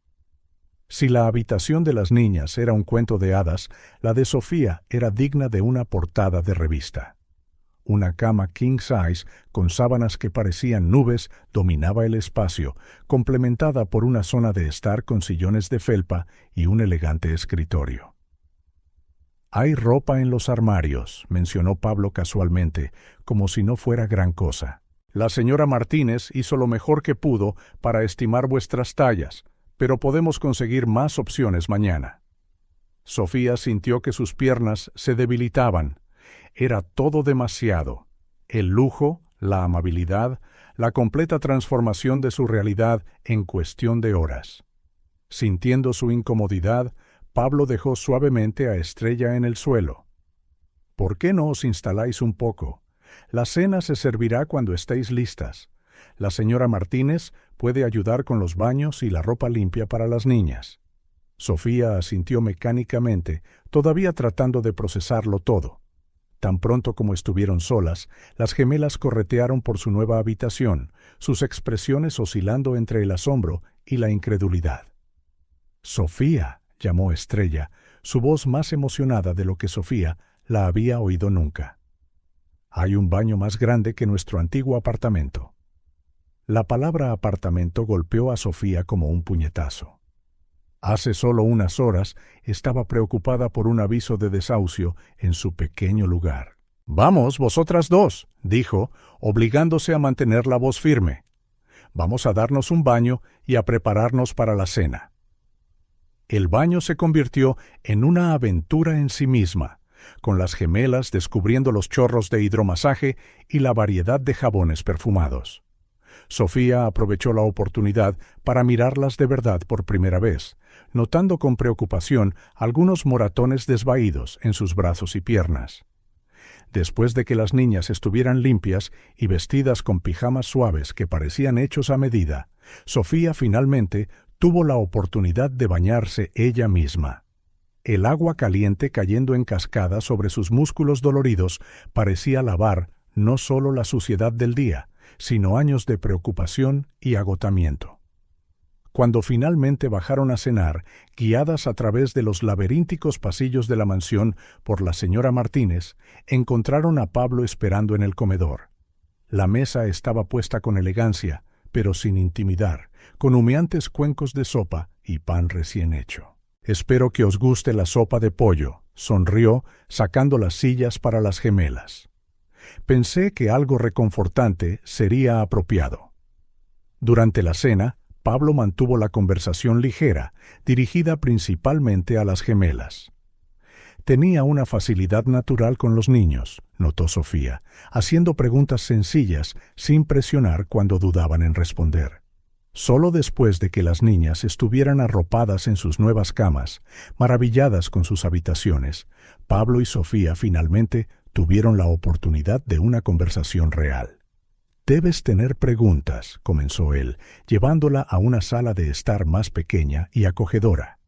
Si la habitación de las niñas era un cuento de hadas, la de Sofía era digna de una portada de revista. Una cama king size con sábanas que parecían nubes dominaba el espacio, complementada por una zona de estar con sillones de felpa y un elegante escritorio. «Hay ropa en los armarios», mencionó Pablo casualmente, como si no fuera gran cosa. «La señora Martínez hizo lo mejor que pudo para estimar vuestras tallas, pero podemos conseguir más opciones mañana». Sofía sintió que sus piernas se debilitaban. Era todo demasiado. El lujo, la amabilidad, la completa transformación de su realidad en cuestión de horas. Sintiendo su incomodidad, Pablo dejó suavemente a Estrella en el suelo. «¿Por qué no os instaláis un poco? La cena se servirá cuando estéis listas. La señora Martínez puede ayudar con los baños y la ropa limpia para las niñas». Sofía asintió mecánicamente, todavía tratando de procesarlo todo. Tan pronto como estuvieron solas, las gemelas corretearon por su nueva habitación, sus expresiones oscilando entre el asombro y la incredulidad. «Sofía», llamó Estrella, su voz más emocionada de lo que Sofía la había oído nunca. «Hay un baño más grande que nuestro antiguo apartamento». La palabra apartamento golpeó a Sofía como un puñetazo. Hace solo unas horas estaba preocupada por un aviso de desahucio en su pequeño lugar. «Vamos, vosotras dos», dijo, obligándose a mantener la voz firme. «Vamos a darnos un baño y a prepararnos para la cena». El baño se convirtió en una aventura en sí misma. con las gemelas descubriendo los chorros de hidromasaje y la variedad de jabones perfumados. Sofía aprovechó la oportunidad para mirarlas de verdad por primera vez, notando con preocupación algunos moratones desvaídos en sus brazos y piernas. Después de que las niñas estuvieran limpias y vestidas con pijamas suaves que parecían hechos a medida, Sofía finalmente tuvo la oportunidad de bañarse ella misma. El agua caliente cayendo en cascada sobre sus músculos doloridos parecía lavar no solo la suciedad del día, sino años de preocupación y agotamiento. Cuando finalmente bajaron a cenar, guiadas a través de los laberínticos pasillos de la mansión por la señora Martínez, encontraron a Pablo esperando en el comedor. La mesa estaba puesta con elegancia, pero sin intimidar, con humeantes cuencos de sopa y pan recién hecho. «Espero que os guste la sopa de pollo», sonrió, sacando las sillas para las gemelas. Pensé que algo reconfortante sería apropiado. Durante la cena, Pablo mantuvo la conversación ligera, dirigida principalmente a las gemelas. Tenía una facilidad natural con los niños, notó Sofía, haciendo preguntas sencillas sin presionar cuando dudaban en responder. Solo después de que las niñas estuvieran arropadas en sus nuevas camas, maravilladas con sus habitaciones, Pablo y Sofía finalmente tuvieron la oportunidad de una conversación real. «Debes tener preguntas», comenzó él, llevándola a una sala de estar más pequeña y acogedora.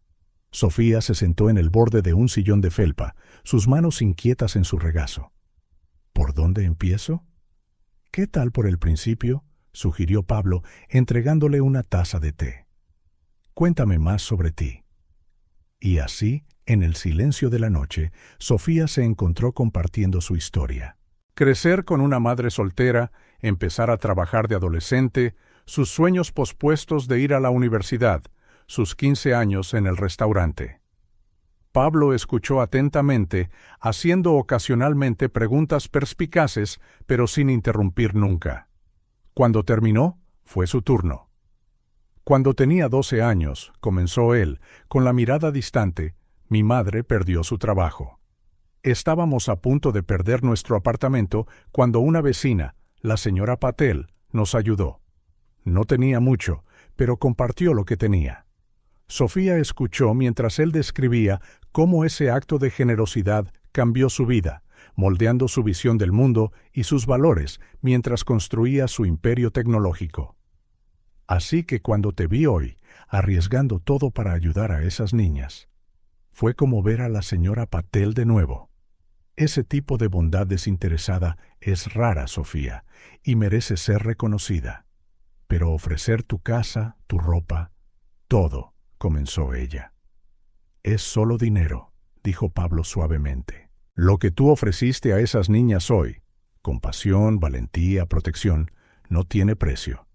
Sofía se sentó en el borde de un sillón de felpa, sus manos inquietas en su regazo. «¿Por dónde empiezo?» «¿Qué tal por el principio?», sugirió Pablo, entregándole una taza de té. «Cuéntame más sobre ti». Y así, en el silencio de la noche, Sofía se encontró compartiendo su historia. Crecer con una madre soltera, empezar a trabajar de adolescente, sus sueños pospuestos de ir a la universidad, sus 15 años en el restaurante. Pablo escuchó atentamente, haciendo ocasionalmente preguntas perspicaces, pero sin interrumpir nunca. Cuando terminó, fue su turno. «Cuando tenía 12 años», comenzó él, con la mirada distante, «mi madre perdió su trabajo. Estábamos a punto de perder nuestro apartamento cuando una vecina, la señora Patel, nos ayudó. No tenía mucho, pero compartió lo que tenía». Sofía escuchó mientras él describía cómo ese acto de generosidad cambió su vida, moldeando su visión del mundo y sus valores mientras construía su imperio tecnológico. «Así que cuando te vi hoy, arriesgando todo para ayudar a esas niñas, fue como ver a la señora Patel de nuevo. Ese tipo de bondad desinteresada es rara, Sofía, y merece ser reconocida. Pero ofrecer tu casa, tu ropa, todo», comenzó ella. «Es solo dinero», dijo Pablo suavemente. «Lo que tú ofreciste a esas niñas hoy, compasión, valentía, protección, no tiene precio».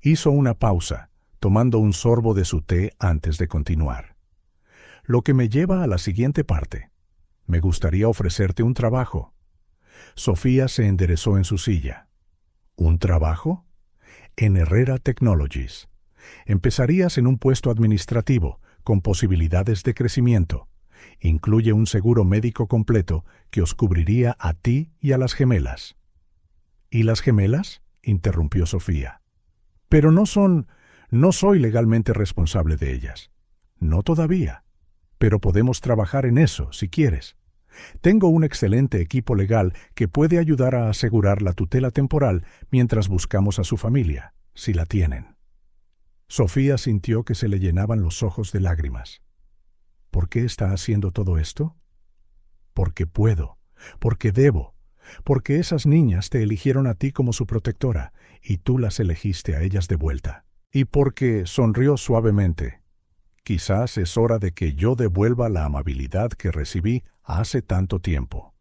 Hizo una pausa, tomando un sorbo de su té antes de continuar. «Lo que me lleva a la siguiente parte. Me gustaría ofrecerte un trabajo». Sofía se enderezó en su silla. «¿Un trabajo?» «En Herrera Technologies. Empezarías en un puesto administrativo, con posibilidades de crecimiento. Incluye un seguro médico completo que os cubriría a ti y a las gemelas». «¿Y las gemelas?», interrumpió Sofía. «Pero no soy legalmente responsable de ellas». «No todavía, pero podemos trabajar en eso si quieres. Tengo un excelente equipo legal que puede ayudar a asegurar la tutela temporal mientras buscamos a su familia, si la tienen». Sofía sintió que se le llenaban los ojos de lágrimas. «¿Por qué está haciendo todo esto?» «Porque puedo, porque debo, porque esas niñas te eligieron a ti como su protectora y tú las elegiste a ellas de vuelta. Y porque», sonrió suavemente, «quizás es hora de que yo devuelva la amabilidad que recibí hace tanto tiempo».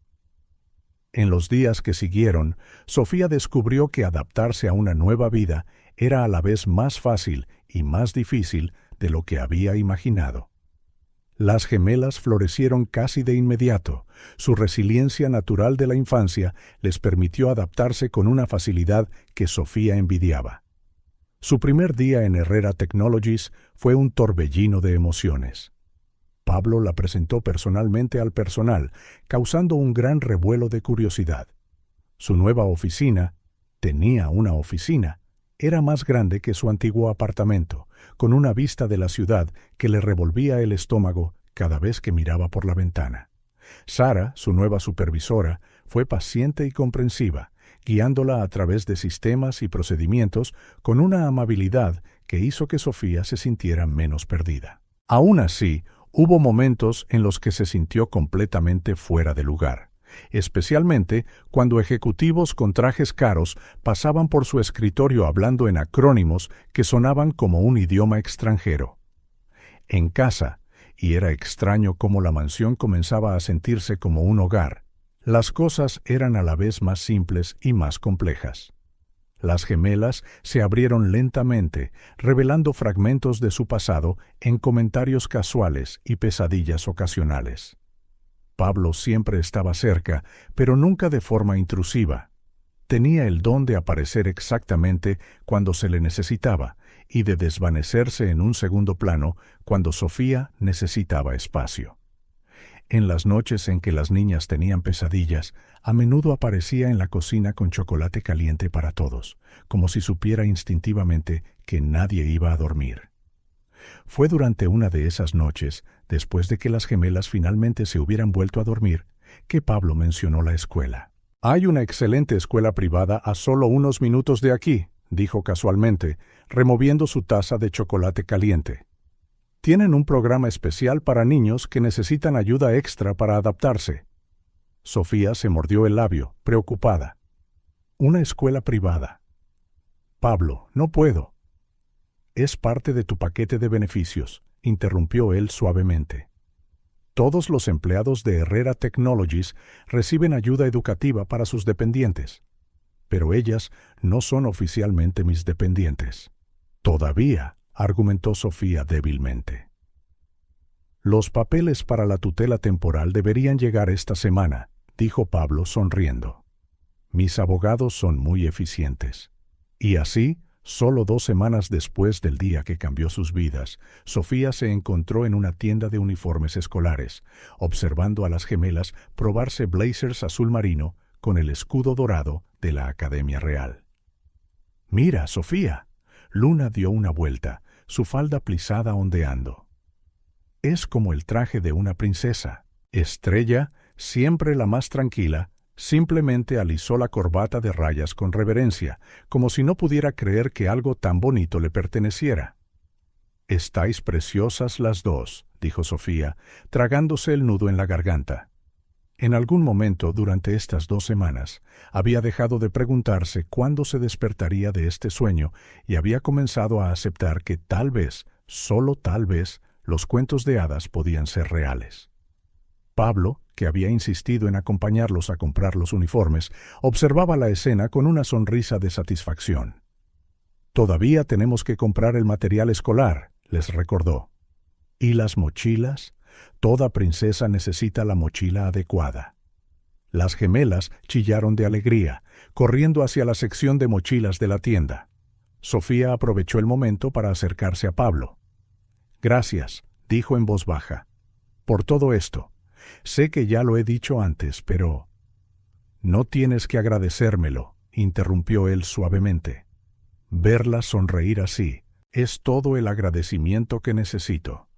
En los días que siguieron, Sofía descubrió que adaptarse a una nueva vida era a la vez más fácil y más difícil de lo que había imaginado. Las gemelas florecieron casi de inmediato. Su resiliencia natural de la infancia les permitió adaptarse con una facilidad que Sofía envidiaba. Su primer día en Herrera Technologies fue un torbellino de emociones. Pablo la presentó personalmente al personal, causando un gran revuelo de curiosidad. Su nueva oficina, tenía una oficina, era más grande que su antiguo apartamento, con una vista de la ciudad que le revolvía el estómago cada vez que miraba por la ventana. Sara, su nueva supervisora, fue paciente y comprensiva, guiándola a través de sistemas y procedimientos con una amabilidad que hizo que Sofía se sintiera menos perdida. Aún así, hubo momentos en los que se sintió completamente fuera de lugar, especialmente cuando ejecutivos con trajes caros pasaban por su escritorio hablando en acrónimos que sonaban como un idioma extranjero. En casa, y era extraño cómo la mansión comenzaba a sentirse como un hogar, las cosas eran a la vez más simples y más complejas. Las gemelas se abrieron lentamente, revelando fragmentos de su pasado en comentarios casuales y pesadillas ocasionales. Pablo siempre estaba cerca, pero nunca de forma intrusiva. Tenía el don de aparecer exactamente cuando se le necesitaba y de desvanecerse en un segundo plano cuando Sofía necesitaba espacio. En las noches en que las niñas tenían pesadillas, a menudo aparecía en la cocina con chocolate caliente para todos, como si supiera instintivamente que nadie iba a dormir. Fue durante una de esas noches, después de que las gemelas finalmente se hubieran vuelto a dormir, que Pablo mencionó la escuela. «Hay una excelente escuela privada a solo unos minutos de aquí», dijo casualmente, removiendo su taza de chocolate caliente. «Tienen un programa especial para niños que necesitan ayuda extra para adaptarse». Sofía se mordió el labio, preocupada. «Una escuela privada». «Pablo, no puedo». «Es parte de tu paquete de beneficios», interrumpió él suavemente. «Todos los empleados de Herrera Technologies reciben ayuda educativa para sus dependientes, pero ellas no son oficialmente mis dependientes». «Todavía», argumentó Sofía débilmente. «Los papeles para la tutela temporal deberían llegar esta semana», dijo Pablo sonriendo. «Mis abogados son muy eficientes». Y así, solo 2 semanas después del día que cambió sus vidas, Sofía se encontró en una tienda de uniformes escolares, observando a las gemelas probarse blazers azul marino con el escudo dorado de la Academia Real. «Mira, Sofía». Luna dio una vuelta, su falda plisada ondeando. «Es como el traje de una princesa». Estrella, siempre la más tranquila, simplemente alisó la corbata de rayas con reverencia, como si no pudiera creer que algo tan bonito le perteneciera. «Estáis preciosas las dos», dijo Sofía, tragándose el nudo en la garganta. En algún momento durante estas 2 semanas había dejado de preguntarse cuándo se despertaría de este sueño y había comenzado a aceptar que tal vez, solo tal vez, los cuentos de hadas podían ser reales. Pablo, que había insistido en acompañarlos a comprar los uniformes, observaba la escena con una sonrisa de satisfacción. «Todavía tenemos que comprar el material escolar», les recordó. «¿Y las mochilas? Toda princesa necesita la mochila adecuada». Las gemelas chillaron de alegría, corriendo hacia la sección de mochilas de la tienda. Sofía aprovechó el momento para acercarse a Pablo. «Gracias», dijo en voz baja, «por todo esto. Sé que ya lo he dicho antes, pero...» «No tienes que agradecérmelo», interrumpió él suavemente. «Verla sonreír así es todo el agradecimiento que necesito».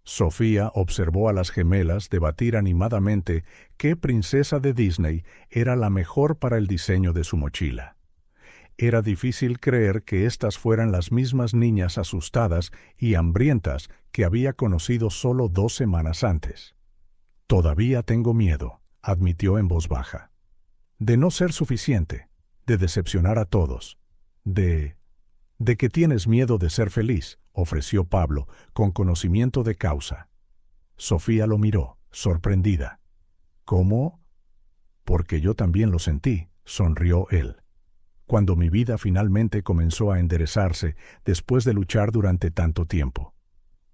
Sofía observó a las gemelas debatir animadamente qué princesa de Disney era la mejor para el diseño de su mochila. Era difícil creer que éstas fueran las mismas niñas asustadas y hambrientas que había conocido solo 2 semanas antes. «Todavía tengo miedo», admitió en voz baja. «De no ser suficiente, de decepcionar a todos, de que tienes miedo de ser feliz», ofreció Pablo, con conocimiento de causa. Sofía lo miró, sorprendida. «¿Cómo?» «Porque yo también lo sentí», sonrió él. «Cuando mi vida finalmente comenzó a enderezarse después de luchar durante tanto tiempo.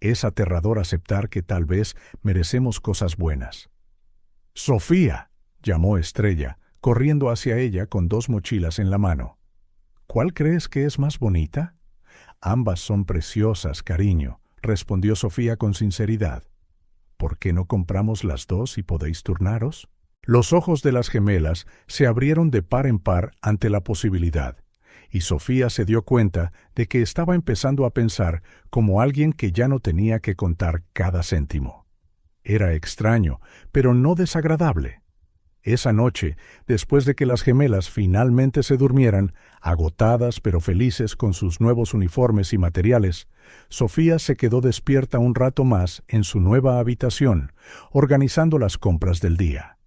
Es aterrador aceptar que tal vez merecemos cosas buenas». «¡Sofía!», llamó Estrella, corriendo hacia ella con 2 mochilas en la mano. «¿Cuál crees que es más bonita?» «Ambas son preciosas, cariño», respondió Sofía con sinceridad. ¿Por qué no compramos las dos y podéis turnaros? Los ojos de las gemelas se abrieron de par en par ante la posibilidad, y Sofía se dio cuenta de que estaba empezando a pensar como alguien que ya no tenía que contar cada céntimo. Era extraño, pero no desagradable. Esa noche, después de que las gemelas finalmente se durmieran, agotadas pero felices con sus nuevos uniformes y materiales, Sofía se quedó despierta un rato más en su nueva habitación, organizando las compras del día.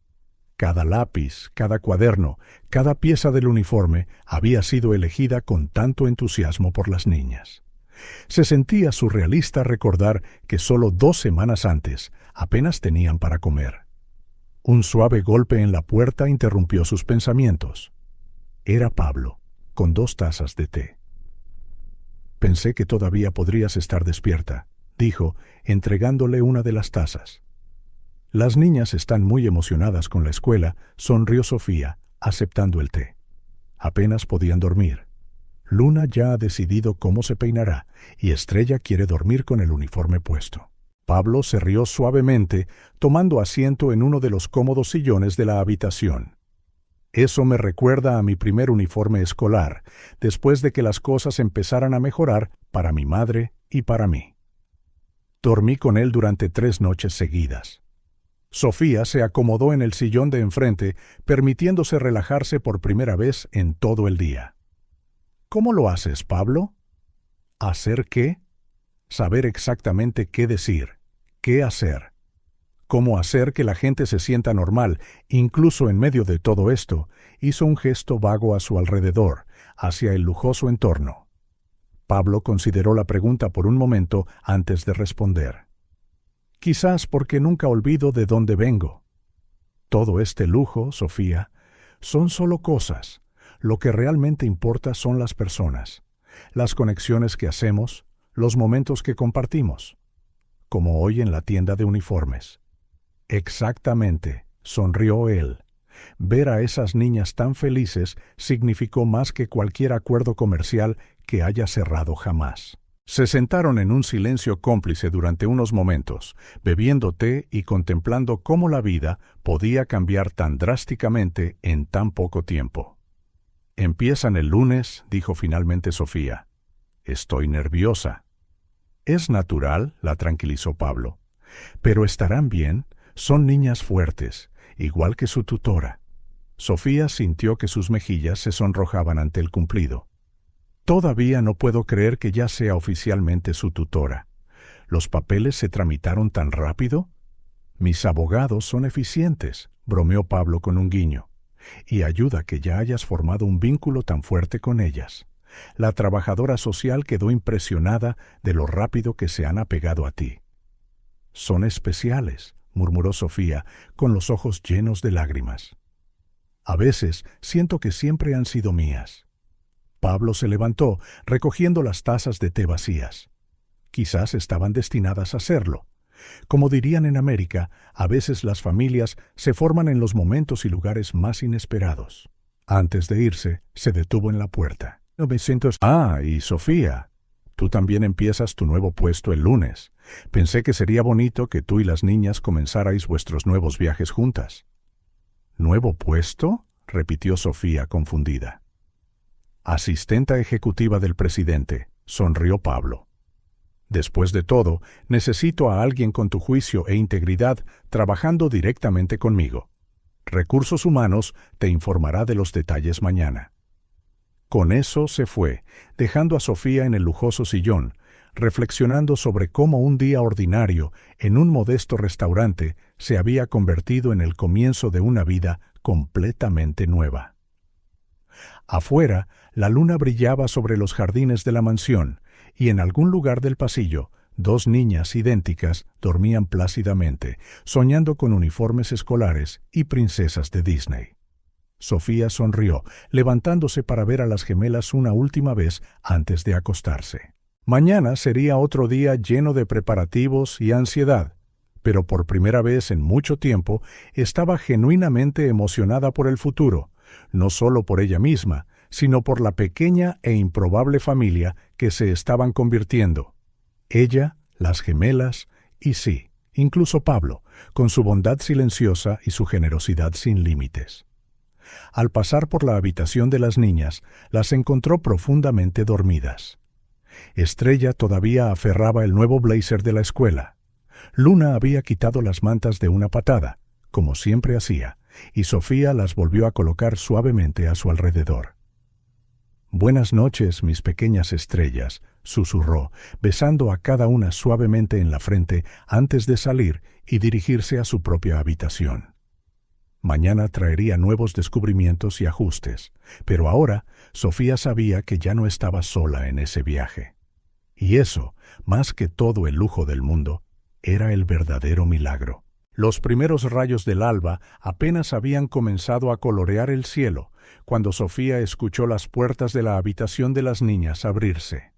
Cada lápiz, cada cuaderno, cada pieza del uniforme había sido elegida con tanto entusiasmo por las niñas. Se sentía surrealista recordar que solo 2 semanas antes apenas tenían para comer. Un suave golpe en la puerta interrumpió sus pensamientos. Era Pablo, con 2 tazas de té. «Pensé que todavía podrías estar despierta», dijo, entregándole una de las tazas. «Las niñas están muy emocionadas con la escuela», sonrió Sofía, aceptando el té. Apenas podían dormir. Luna ya ha decidido cómo se peinará y Estrella quiere dormir con el uniforme puesto. Pablo se rió suavemente, tomando asiento en uno de los cómodos sillones de la habitación. Eso me recuerda a mi primer uniforme escolar, después de que las cosas empezaran a mejorar para mi madre y para mí. Dormí con él durante 3 noches seguidas. Sofía se acomodó en el sillón de enfrente, permitiéndose relajarse por primera vez en todo el día. «¿Cómo lo haces, Pablo?» «¿Hacer qué?» Saber exactamente qué decir, qué hacer. Cómo hacer que la gente se sienta normal, incluso en medio de todo esto, hizo un gesto vago a su alrededor, hacia el lujoso entorno. Pablo consideró la pregunta por un momento antes de responder. «Quizás porque nunca olvido de dónde vengo. Todo este lujo, Sofía, son solo cosas. Lo que realmente importa son las personas, las conexiones que hacemos, los momentos que compartimos, como hoy en la tienda de uniformes». «Exactamente», sonrió él. Ver a esas niñas tan felices significó más que cualquier acuerdo comercial que haya cerrado jamás. Se sentaron en un silencio cómplice durante unos momentos, bebiendo té y contemplando cómo la vida podía cambiar tan drásticamente en tan poco tiempo. «Empiezan el lunes», dijo finalmente Sofía. «Estoy nerviosa». «Es natural», la tranquilizó Pablo. «Pero estarán bien, son niñas fuertes, igual que su tutora». Sofía sintió que sus mejillas se sonrojaban ante el cumplido. «Todavía no puedo creer que ya sea oficialmente su tutora. ¿Los papeles se tramitaron tan rápido?» «Mis abogados son eficientes», bromeó Pablo con un guiño. «Y ayuda que ya hayas formado un vínculo tan fuerte con ellas». La trabajadora social quedó impresionada de lo rápido que se han apegado a ti. «Son especiales», murmuró Sofía, con los ojos llenos de lágrimas. «A veces siento que siempre han sido mías». Pablo se levantó, recogiendo las tazas de té vacías. Quizás estaban destinadas a serlo. Como dirían en América, a veces las familias se forman en los momentos y lugares más inesperados. Antes de irse, se detuvo en la puerta. «Ah, y Sofía, tú también empiezas tu nuevo puesto el lunes. Pensé que sería bonito que tú y las niñas comenzarais vuestros nuevos viajes juntas». «¿Nuevo puesto?», repitió Sofía confundida. «Asistenta ejecutiva del presidente», sonrió Pablo. «Después de todo, necesito a alguien con tu juicio e integridad trabajando directamente conmigo. Recursos Humanos te informará de los detalles mañana». Con eso se fue, dejando a Sofía en el lujoso sillón, reflexionando sobre cómo un día ordinario en un modesto restaurante se había convertido en el comienzo de una vida completamente nueva. Afuera, la luna brillaba sobre los jardines de la mansión, y en algún lugar del pasillo, 2 niñas idénticas dormían plácidamente, soñando con uniformes escolares y princesas de Disney. Sofía sonrió, levantándose para ver a las gemelas una última vez antes de acostarse. Mañana sería otro día lleno de preparativos y ansiedad, pero por primera vez en mucho tiempo estaba genuinamente emocionada por el futuro, no solo por ella misma, sino por la pequeña e improbable familia que se estaban convirtiendo. Ella, las gemelas y incluso Pablo, con su bondad silenciosa y su generosidad sin límites. Al pasar por la habitación de las niñas, las encontró profundamente dormidas. Estrella todavía aferraba el nuevo blazer de la escuela. Luna había quitado las mantas de una patada, como siempre hacía, y Sofía las volvió a colocar suavemente a su alrededor. «Buenas noches, mis pequeñas estrellas», susurró, besando a cada una suavemente en la frente antes de salir y dirigirse a su propia habitación. Mañana traería nuevos descubrimientos y ajustes, pero ahora Sofía sabía que ya no estaba sola en ese viaje. Y eso, más que todo el lujo del mundo, era el verdadero milagro. Los primeros rayos del alba apenas habían comenzado a colorear el cielo cuando Sofía escuchó las puertas de la habitación de las niñas abrirse.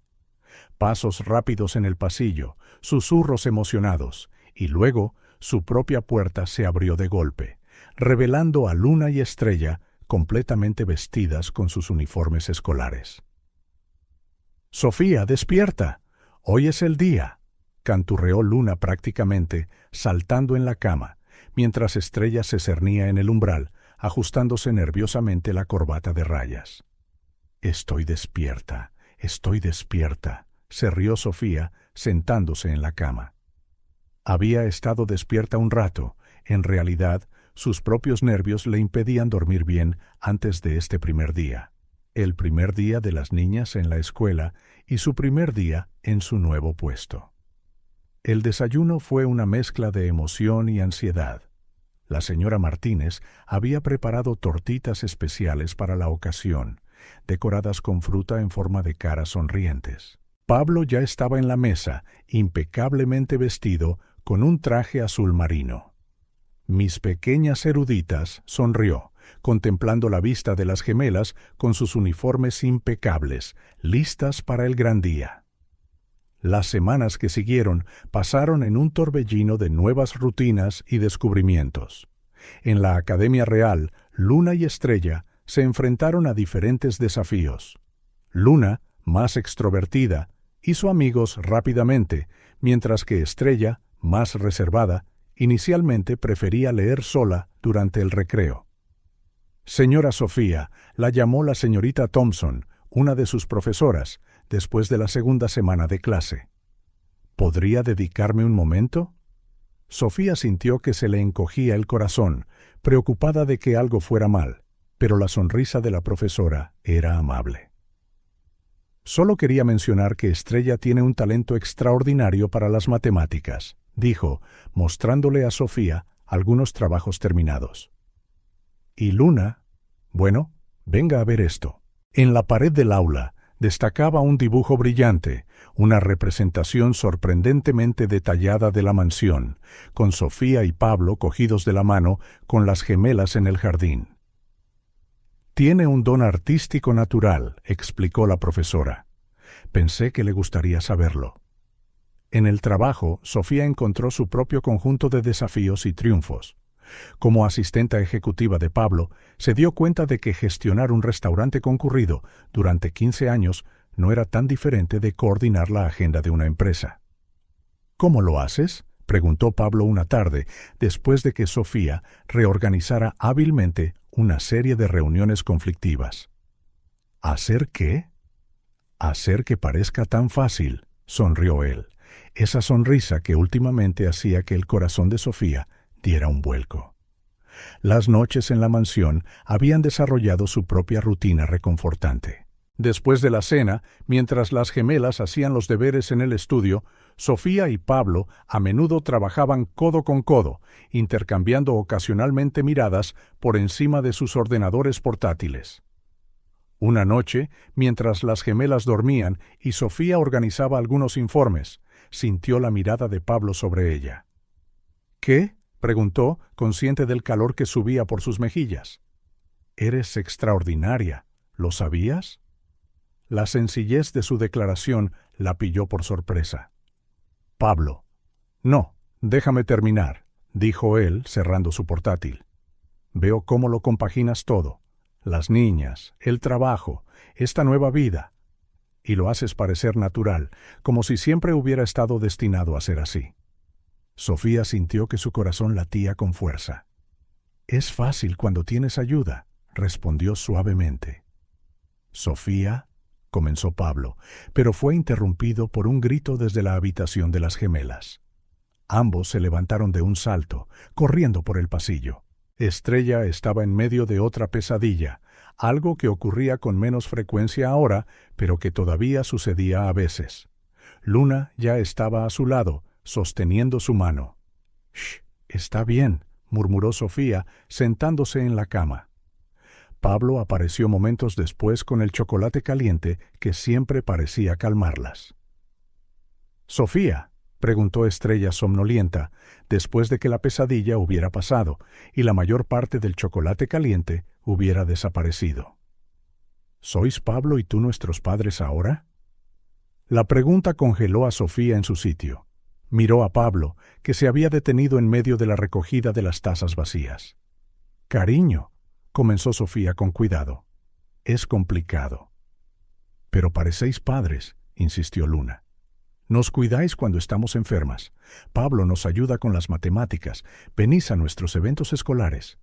Pasos rápidos en el pasillo, susurros emocionados, y luego su propia puerta se abrió de golpe, revelando a Luna y Estrella completamente vestidas con sus uniformes escolares. «Sofía, despierta. Hoy es el día», canturreó Luna prácticamente, saltando en la cama, mientras Estrella se cernía en el umbral, ajustándose nerviosamente la corbata de rayas. «Estoy despierta, se rió Sofía, sentándose en la cama. Había estado despierta un rato. En realidad, sus propios nervios le impedían dormir bien antes de este primer día, el primer día de las niñas en la escuela y su primer día en su nuevo puesto. El desayuno fue una mezcla de emoción y ansiedad. La señora Martínez había preparado tortitas especiales para la ocasión, decoradas con fruta en forma de caras sonrientes. Pablo ya estaba en la mesa, impecablemente vestido, con un traje azul marino. Mis pequeñas eruditas, sonrió, contemplando la vista de las gemelas con sus uniformes impecables, listas para el gran día. Las semanas que siguieron pasaron en un torbellino de nuevas rutinas y descubrimientos. En la Academia Real, Luna y Estrella se enfrentaron a diferentes desafíos. Luna, más extrovertida, hizo amigos rápidamente, mientras que Estrella, más reservada, inicialmente prefería leer sola durante el recreo. «Señora Sofía», la llamó la señorita Thompson, una de sus profesoras, después de la segunda semana de clase. «¿Podría dedicarme un momento?» Sofía sintió que se le encogía el corazón, preocupada de que algo fuera mal, pero la sonrisa de la profesora era amable. «Solo quería mencionar que Estrella tiene un talento extraordinario para las matemáticas», dijo, mostrándole a Sofía algunos trabajos terminados. «¿Y Luna? Bueno, venga a ver esto». En la pared del aula destacaba un dibujo brillante, una representación sorprendentemente detallada de la mansión, con Sofía y Pablo cogidos de la mano con las gemelas en el jardín. «Tiene un don artístico natural», explicó la profesora. «Pensé que le gustaría saberlo». En el trabajo, Sofía encontró su propio conjunto de desafíos y triunfos. Como asistenta ejecutiva de Pablo, se dio cuenta de que gestionar un restaurante concurrido durante 15 años no era tan diferente de coordinar la agenda de una empresa. «¿Cómo lo haces?», preguntó Pablo una tarde, después de que Sofía reorganizara hábilmente una serie de reuniones conflictivas. «¿Hacer qué?». «Hacer que parezca tan fácil», sonrió él, esa sonrisa que últimamente hacía que el corazón de Sofía diera un vuelco. Las noches en la mansión habían desarrollado su propia rutina reconfortante. Después de la cena, mientras las gemelas hacían los deberes en el estudio, Sofía y Pablo a menudo trabajaban codo con codo, intercambiando ocasionalmente miradas por encima de sus ordenadores portátiles. Una noche, mientras las gemelas dormían y Sofía organizaba algunos informes, sintió la mirada de Pablo sobre ella. «¿Qué?», preguntó, consciente del calor que subía por sus mejillas. «Eres extraordinaria. ¿Lo sabías?». La sencillez de su declaración la pilló por sorpresa. «Pablo». «No, déjame terminar», dijo él, cerrando su portátil. «Veo cómo lo compaginas todo. Las niñas, el trabajo, esta nueva vida. Y lo haces parecer natural, como si siempre hubiera estado destinado a ser así». Sofía sintió que su corazón latía con fuerza. «Es fácil cuando tienes ayuda», respondió suavemente. «Sofía», comenzó Pablo, pero fue interrumpido por un grito desde la habitación de las gemelas. Ambos se levantaron de un salto, corriendo por el pasillo. Estrella estaba en medio de otra pesadilla, algo que ocurría con menos frecuencia ahora, pero que todavía sucedía a veces. Luna ya estaba a su lado, sosteniendo su mano. «Shh, está bien», murmuró Sofía, sentándose en la cama. Pablo apareció momentos después con el chocolate caliente que siempre parecía calmarlas. «Sofía», preguntó Estrella somnolienta, después de que la pesadilla hubiera pasado y la mayor parte del chocolate caliente hubiera desaparecido. «¿Sois Pablo y tú nuestros padres ahora?» La pregunta congeló a Sofía en su sitio. Miró a Pablo, que se había detenido en medio de la recogida de las tazas vacías. «Cariño», comenzó Sofía con cuidado. «Es complicado». «Pero parecéis padres», insistió Luna. «Nos cuidáis cuando estamos enfermas. Pablo nos ayuda con las matemáticas. Venís a nuestros eventos escolares.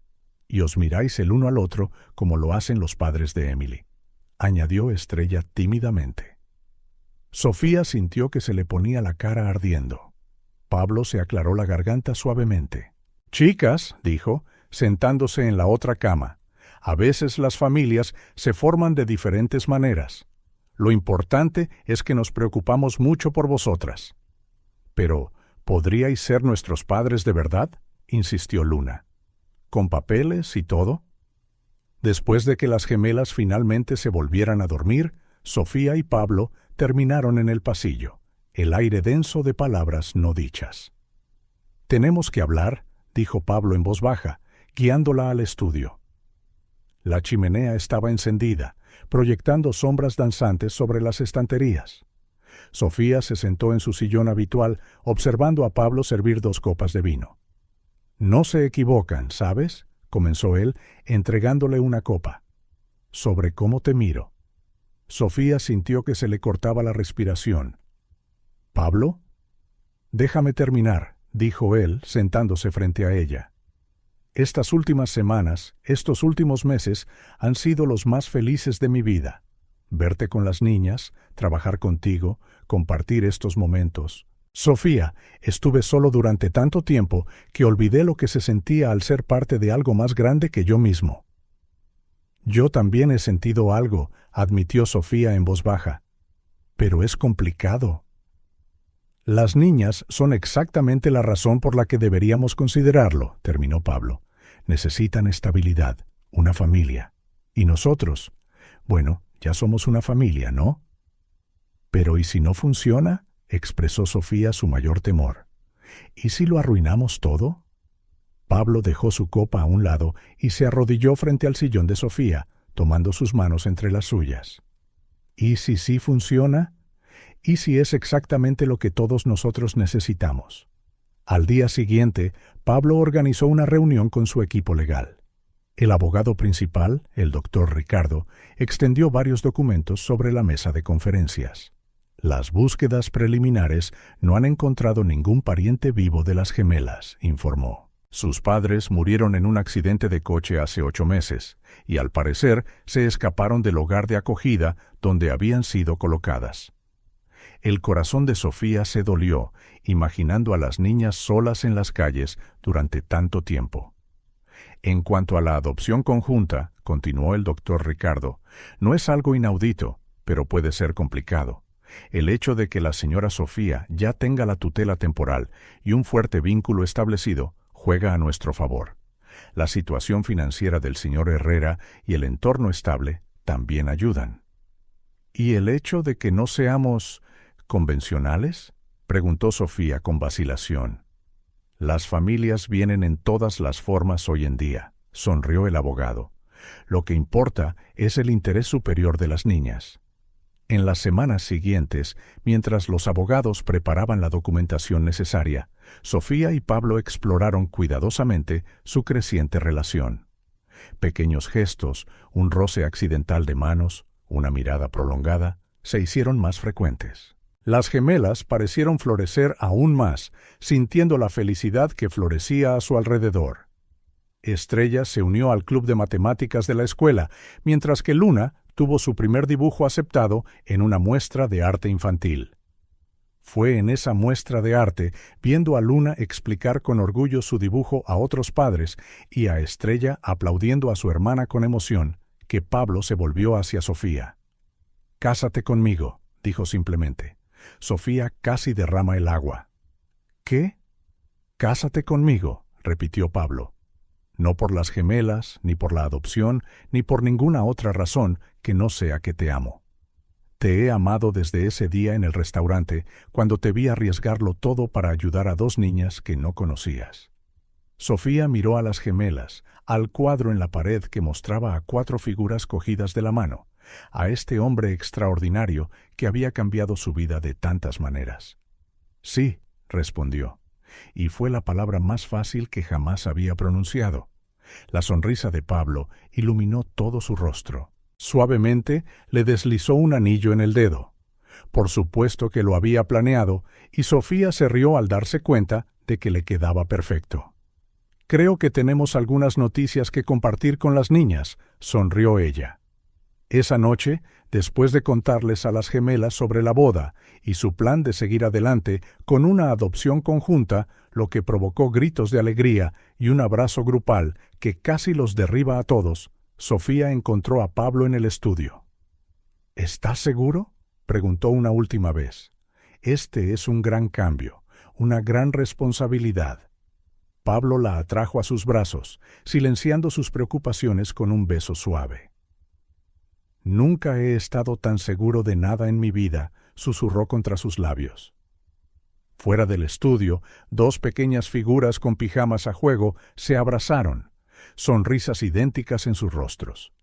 Y os miráis el uno al otro como lo hacen los padres de Emily», añadió Estrella tímidamente. Sofía sintió que se le ponía la cara ardiendo. Pablo se aclaró la garganta suavemente. «Chicas», dijo, sentándose en la otra cama, «a veces las familias se forman de diferentes maneras. Lo importante es que nos preocupamos mucho por vosotras». «Pero, ¿podríais ser nuestros padres de verdad?», insistió Luna. «¿Con papeles y todo?». Después de que las gemelas finalmente se volvieran a dormir, Sofía y Pablo terminaron en el pasillo, el aire denso de palabras no dichas. «Tenemos que hablar», dijo Pablo en voz baja, guiándola al estudio. La chimenea estaba encendida, proyectando sombras danzantes sobre las estanterías. Sofía se sentó en su sillón habitual, observando a Pablo servir 2 copas de vino. «No se equivocan, ¿sabes?», comenzó él, entregándole una copa. «Sobre cómo te miro». Sofía sintió que se le cortaba la respiración. «¿Pablo?» «Déjame terminar», dijo él, sentándose frente a ella. «Estas últimas semanas, estos últimos meses, han sido los más felices de mi vida. Verte con las niñas, trabajar contigo, compartir estos momentos. Sofía, estuve solo durante tanto tiempo que olvidé lo que se sentía al ser parte de algo más grande que yo mismo». «Yo también he sentido algo», admitió Sofía en voz baja. «Pero es complicado». «Las niñas son exactamente la razón por la que deberíamos considerarlo», terminó Pablo. «Necesitan estabilidad, una familia. Y nosotros, bueno, ya somos una familia, ¿no?» «Pero ¿y si no funciona?», expresó Sofía su mayor temor. «¿Y si lo arruinamos todo?». Pablo dejó su copa a un lado y se arrodilló frente al sillón de Sofía, tomando sus manos entre las suyas. «¿Y si sí funciona? ¿Y si es exactamente lo que todos nosotros necesitamos?». Al día siguiente, Pablo organizó una reunión con su equipo legal. El abogado principal, el doctor Ricardo, extendió varios documentos sobre la mesa de conferencias. «Las búsquedas preliminares no han encontrado ningún pariente vivo de las gemelas», informó. «Sus padres murieron en un accidente de coche hace 8 meses, y al parecer se escaparon del hogar de acogida donde habían sido colocadas». El corazón de Sofía se dolió, imaginando a las niñas solas en las calles durante tanto tiempo. «En cuanto a la adopción conjunta», continuó el doctor Ricardo, «no es algo inaudito, pero puede ser complicado. El hecho de que la señora Sofía ya tenga la tutela temporal y un fuerte vínculo establecido juega a nuestro favor. La situación financiera del señor Herrera y el entorno estable también ayudan». «¿Y el hecho de que no seamos convencionales?», preguntó Sofía con vacilación. «Las familias vienen en todas las formas hoy en día», sonrió el abogado. «Lo que importa es el interés superior de las niñas». En las semanas siguientes, mientras los abogados preparaban la documentación necesaria, Sofía y Pablo exploraron cuidadosamente su creciente relación. Pequeños gestos, un roce accidental de manos, una mirada prolongada, se hicieron más frecuentes. Las gemelas parecieron florecer aún más, sintiendo la felicidad que florecía a su alrededor. Estrella se unió al club de matemáticas de la escuela, mientras que Luna tuvo su primer dibujo aceptado en una muestra de arte infantil. Fue en esa muestra de arte, viendo a Luna explicar con orgullo su dibujo a otros padres y a Estrella aplaudiendo a su hermana con emoción, que Pablo se volvió hacia Sofía. «Cásate conmigo», dijo simplemente. Sofía casi derrama el agua. «¿Qué? Cásate conmigo», repitió Pablo. «No por las gemelas, ni por la adopción, ni por ninguna otra razón que no sea que te amo. Te he amado desde ese día en el restaurante, cuando te vi arriesgarlo todo para ayudar a 2 niñas que no conocías». Sofía miró a las gemelas, al cuadro en la pared que mostraba a 4 figuras cogidas de la mano, a este hombre extraordinario que había cambiado su vida de tantas maneras. «Sí», respondió, y fue la palabra más fácil que jamás había pronunciado. La sonrisa de Pablo iluminó todo su rostro. Suavemente le deslizó un anillo en el dedo. Por supuesto que lo había planeado, y Sofía se rió al darse cuenta de que le quedaba perfecto. «Creo que tenemos algunas noticias que compartir con las niñas», sonrió ella. Esa noche, después de contarles a las gemelas sobre la boda y su plan de seguir adelante con una adopción conjunta, lo que provocó gritos de alegría y un abrazo grupal que casi los derriba a todos, Sofía encontró a Pablo en el estudio. «¿Estás seguro?», preguntó una última vez. «Este es un gran cambio, una gran responsabilidad». Pablo la atrajo a sus brazos, silenciando sus preocupaciones con un beso suave. «Nunca he estado tan seguro de nada en mi vida», susurró contra sus labios. Fuera del estudio, 2 pequeñas figuras con pijamas a juego se abrazaron, sonrisas idénticas en sus rostros.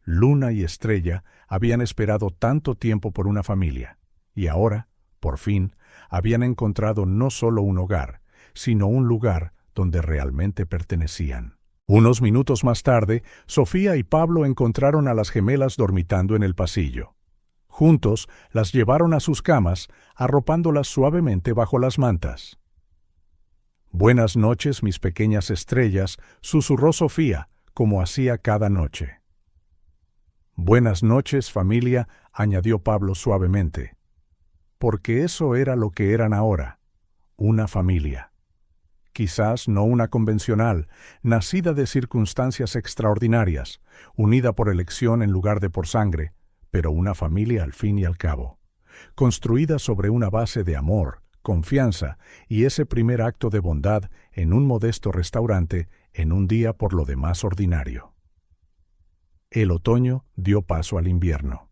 Luna y Estrella habían esperado tanto tiempo por una familia, y ahora, por fin, habían encontrado no solo un hogar, sino un lugar donde realmente pertenecían. Unos minutos más tarde, Sofía y Pablo encontraron a las gemelas dormitando en el pasillo. Juntos las llevaron a sus camas, arropándolas suavemente bajo las mantas. «Buenas noches, mis pequeñas estrellas», susurró Sofía, como hacía cada noche. «Buenas noches, familia», añadió Pablo suavemente. Porque eso era lo que eran ahora, una familia. Quizás no una convencional, nacida de circunstancias extraordinarias, unida por elección en lugar de por sangre, pero una familia al fin y al cabo, construida sobre una base de amor, confianza y ese primer acto de bondad en un modesto restaurante en un día por lo demás ordinario. El otoño dio paso al invierno.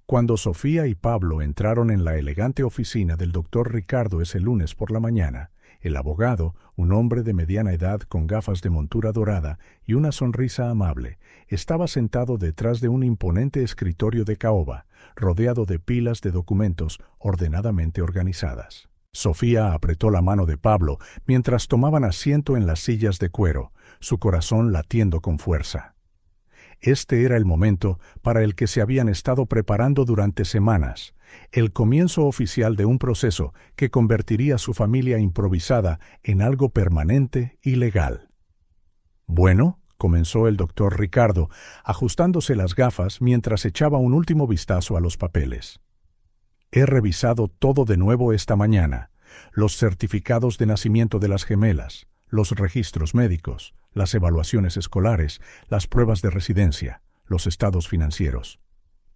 Cuando Sofía y Pablo entraron en la elegante oficina del doctor Ricardo ese lunes por la mañana, el abogado, un hombre de mediana edad con gafas de montura dorada y una sonrisa amable, estaba sentado detrás de un imponente escritorio de caoba, rodeado de pilas de documentos ordenadamente organizadas. Sofía apretó la mano de Pablo mientras tomaban asiento en las sillas de cuero, su corazón latiendo con fuerza. Este era el momento para el que se habían estado preparando durante semanas, el comienzo oficial de un proceso que convertiría su familia improvisada en algo permanente y legal. «Bueno», comenzó el doctor Ricardo, ajustándose las gafas mientras echaba un último vistazo a los papeles. «He revisado todo de nuevo esta mañana, los certificados de nacimiento de las gemelas, los registros médicos, las evaluaciones escolares, las pruebas de residencia, los estados financieros.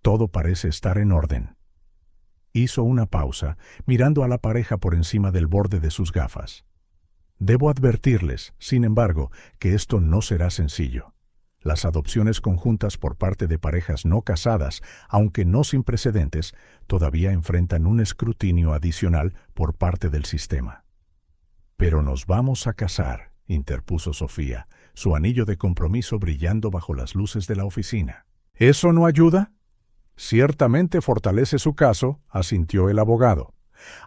Todo parece estar en orden». Hizo una pausa, mirando a la pareja por encima del borde de sus gafas. «Debo advertirles, sin embargo, que esto no será sencillo. Las adopciones conjuntas por parte de parejas no casadas, aunque no sin precedentes, todavía enfrentan un escrutinio adicional por parte del sistema». «Pero nos vamos a casar», interpuso Sofía, su anillo de compromiso brillando bajo las luces de la oficina. «¿Eso no ayuda?» «Ciertamente fortalece su caso», asintió el abogado,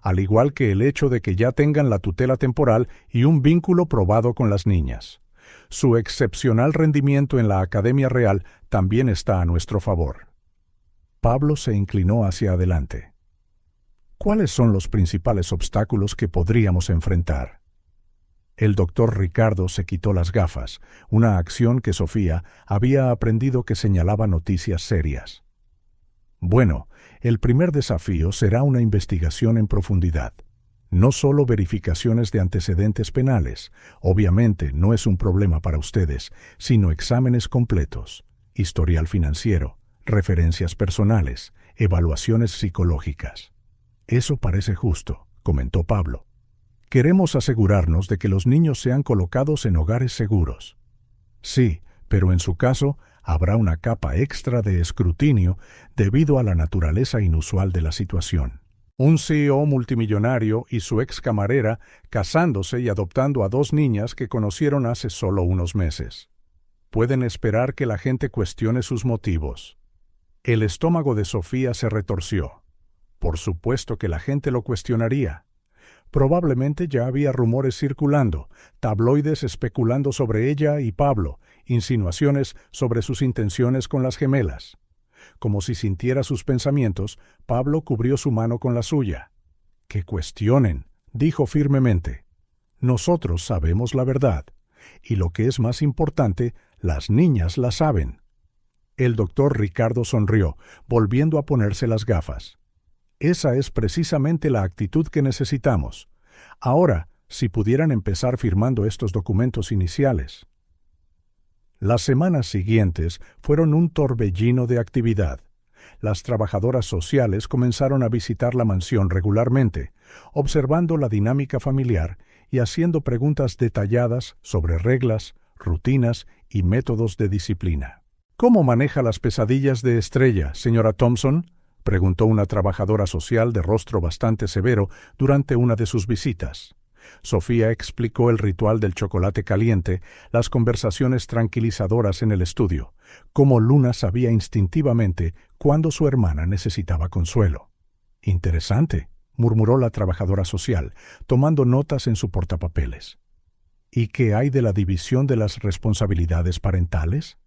«al igual que el hecho de que ya tengan la tutela temporal y un vínculo probado con las niñas. Su excepcional rendimiento en la Academia Real también está a nuestro favor». Pablo se inclinó hacia adelante. ¿Cuáles son los principales obstáculos que podríamos enfrentar? El doctor Ricardo se quitó las gafas, una acción que Sofía había aprendido que señalaba noticias serias. Bueno, el primer desafío será una investigación en profundidad. No solo verificaciones de antecedentes penales, obviamente no es un problema para ustedes, sino exámenes completos, historial financiero, referencias personales, evaluaciones psicológicas. Eso parece justo, comentó Pablo. Queremos asegurarnos de que los niños sean colocados en hogares seguros. Sí, pero en su caso habrá una capa extra de escrutinio debido a la naturaleza inusual de la situación. Un CEO multimillonario y su ex camarera casándose y adoptando a 2 niñas que conocieron hace solo unos meses. Pueden esperar que la gente cuestione sus motivos. El estómago de Sofía se retorció. Por supuesto que la gente lo cuestionaría. Probablemente ya había rumores circulando, tabloides especulando sobre ella y Pablo, insinuaciones sobre sus intenciones con las gemelas. Como si sintiera sus pensamientos, Pablo cubrió su mano con la suya. «Que cuestionen», dijo firmemente. «Nosotros sabemos la verdad, y lo que es más importante, las niñas la saben». El doctor Ricardo sonrió, volviendo a ponerse las gafas. Esa es precisamente la actitud que necesitamos. Ahora, si pudieran empezar firmando estos documentos iniciales. Las semanas siguientes fueron un torbellino de actividad. Las trabajadoras sociales comenzaron a visitar la mansión regularmente, observando la dinámica familiar y haciendo preguntas detalladas sobre reglas, rutinas y métodos de disciplina. ¿Cómo maneja las pesadillas de Estrella, señora Thompson?, preguntó una trabajadora social de rostro bastante severo durante una de sus visitas. Sofía explicó el ritual del chocolate caliente, las conversaciones tranquilizadoras en el estudio, cómo Luna sabía instintivamente cuándo su hermana necesitaba consuelo. «Interesante», murmuró la trabajadora social, tomando notas en su portapapeles. «¿Y qué hay de la división de las responsabilidades parentales?»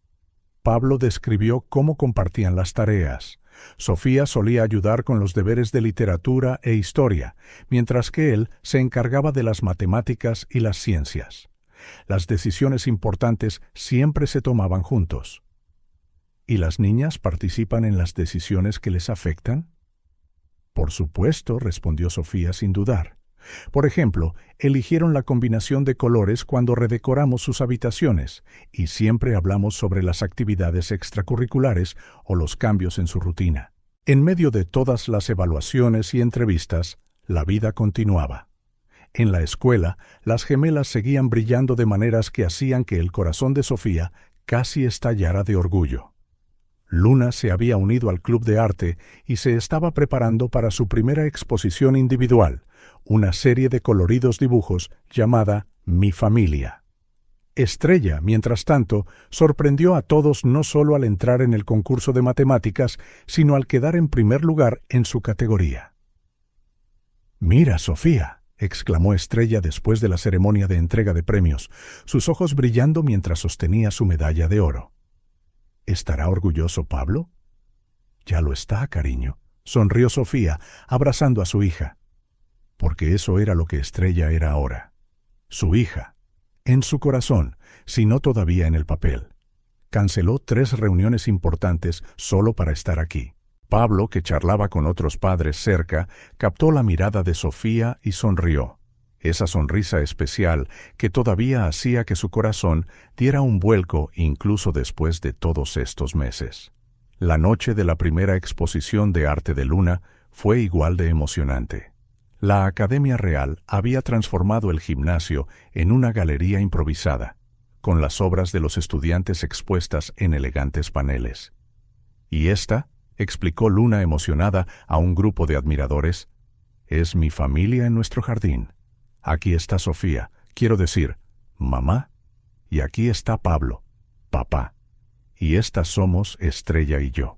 Pablo describió cómo compartían las tareas. Sofía solía ayudar con los deberes de literatura e historia, mientras que él se encargaba de las matemáticas y las ciencias. Las decisiones importantes siempre se tomaban juntos. ¿Y las niñas participan en las decisiones que les afectan? Por supuesto, respondió Sofía sin dudar. Por ejemplo, eligieron la combinación de colores cuando redecoramos sus habitaciones y siempre hablamos sobre las actividades extracurriculares o los cambios en su rutina. En medio de todas las evaluaciones y entrevistas, la vida continuaba. En la escuela, las gemelas seguían brillando de maneras que hacían que el corazón de Sofía casi estallara de orgullo. Luna se había unido al club de arte y se estaba preparando para su primera exposición individual, una serie de coloridos dibujos llamada Mi Familia. Estrella, mientras tanto, sorprendió a todos no solo al entrar en el concurso de matemáticas, sino al quedar en primer lugar en su categoría. «Mira, Sofía», exclamó Estrella después de la ceremonia de entrega de premios, sus ojos brillando mientras sostenía su medalla de oro. ¿Estará orgulloso Pablo? Ya lo está, cariño, sonrió Sofía, abrazando a su hija. Porque eso era lo que Estrella era ahora. Su hija. En su corazón, si no todavía en el papel. Canceló 3 reuniones importantes solo para estar aquí. Pablo, que charlaba con otros padres cerca, captó la mirada de Sofía y sonrió. Esa sonrisa especial que todavía hacía que su corazón diera un vuelco incluso después de todos estos meses. La noche de la primera exposición de arte de Luna fue igual de emocionante. La Academia Real había transformado el gimnasio en una galería improvisada, con las obras de los estudiantes expuestas en elegantes paneles. «¿Y esta?», explicó Luna emocionada a un grupo de admiradores. «Es mi familia en nuestro jardín. Aquí está Sofía, quiero decir, mamá, y aquí está Pablo, papá, y estas somos Estrella y yo».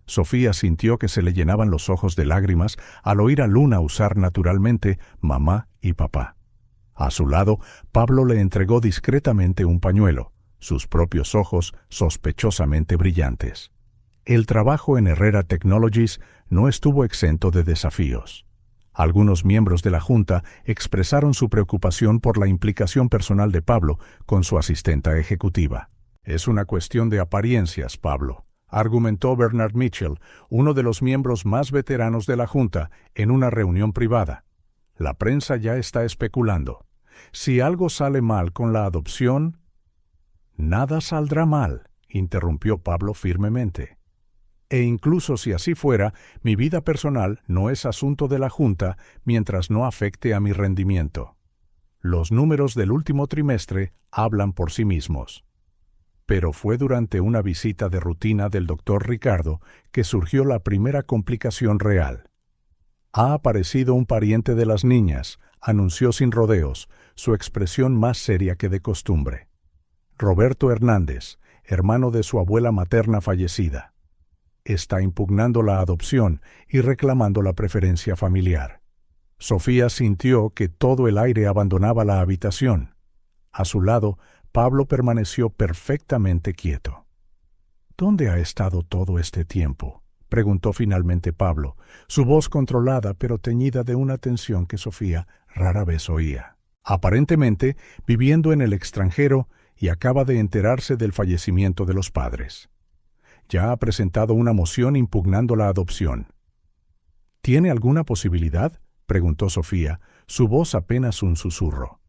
Sofía sintió que se le llenaban los ojos de lágrimas al oír a Luna usar naturalmente mamá y papá. A su lado, Pablo le entregó discretamente un pañuelo, sus propios ojos sospechosamente brillantes. El trabajo en Herrera Technologies no estuvo exento de desafíos. Algunos miembros de la Junta expresaron su preocupación por la implicación personal de Pablo con su asistenta ejecutiva. «Es una cuestión de apariencias, Pablo», argumentó Bernard Mitchell, uno de los miembros más veteranos de la Junta, en una reunión privada. «La prensa ya está especulando. Si algo sale mal con la adopción...» «Nada saldrá mal», interrumpió Pablo firmemente. «E incluso si así fuera, mi vida personal no es asunto de la Junta mientras no afecte a mi rendimiento. Los números del último trimestre hablan por sí mismos». Pero fue durante una visita de rutina del doctor Ricardo que surgió la primera complicación real. «Ha aparecido un pariente de las niñas», anunció sin rodeos, su expresión más seria que de costumbre. «Roberto Hernández, hermano de su abuela materna fallecida. Está impugnando la adopción y reclamando la preferencia familiar». Sofía sintió que todo el aire abandonaba la habitación. A su lado, Pablo permaneció perfectamente quieto. «¿Dónde ha estado todo este tiempo?», preguntó finalmente Pablo, su voz controlada pero teñida de una tensión que Sofía rara vez oía. «Aparentemente, viviendo en el extranjero y acaba de enterarse del fallecimiento de los padres. Ya ha presentado una moción impugnando la adopción». «¿Tiene alguna posibilidad?», preguntó Sofía, su voz apenas un susurro.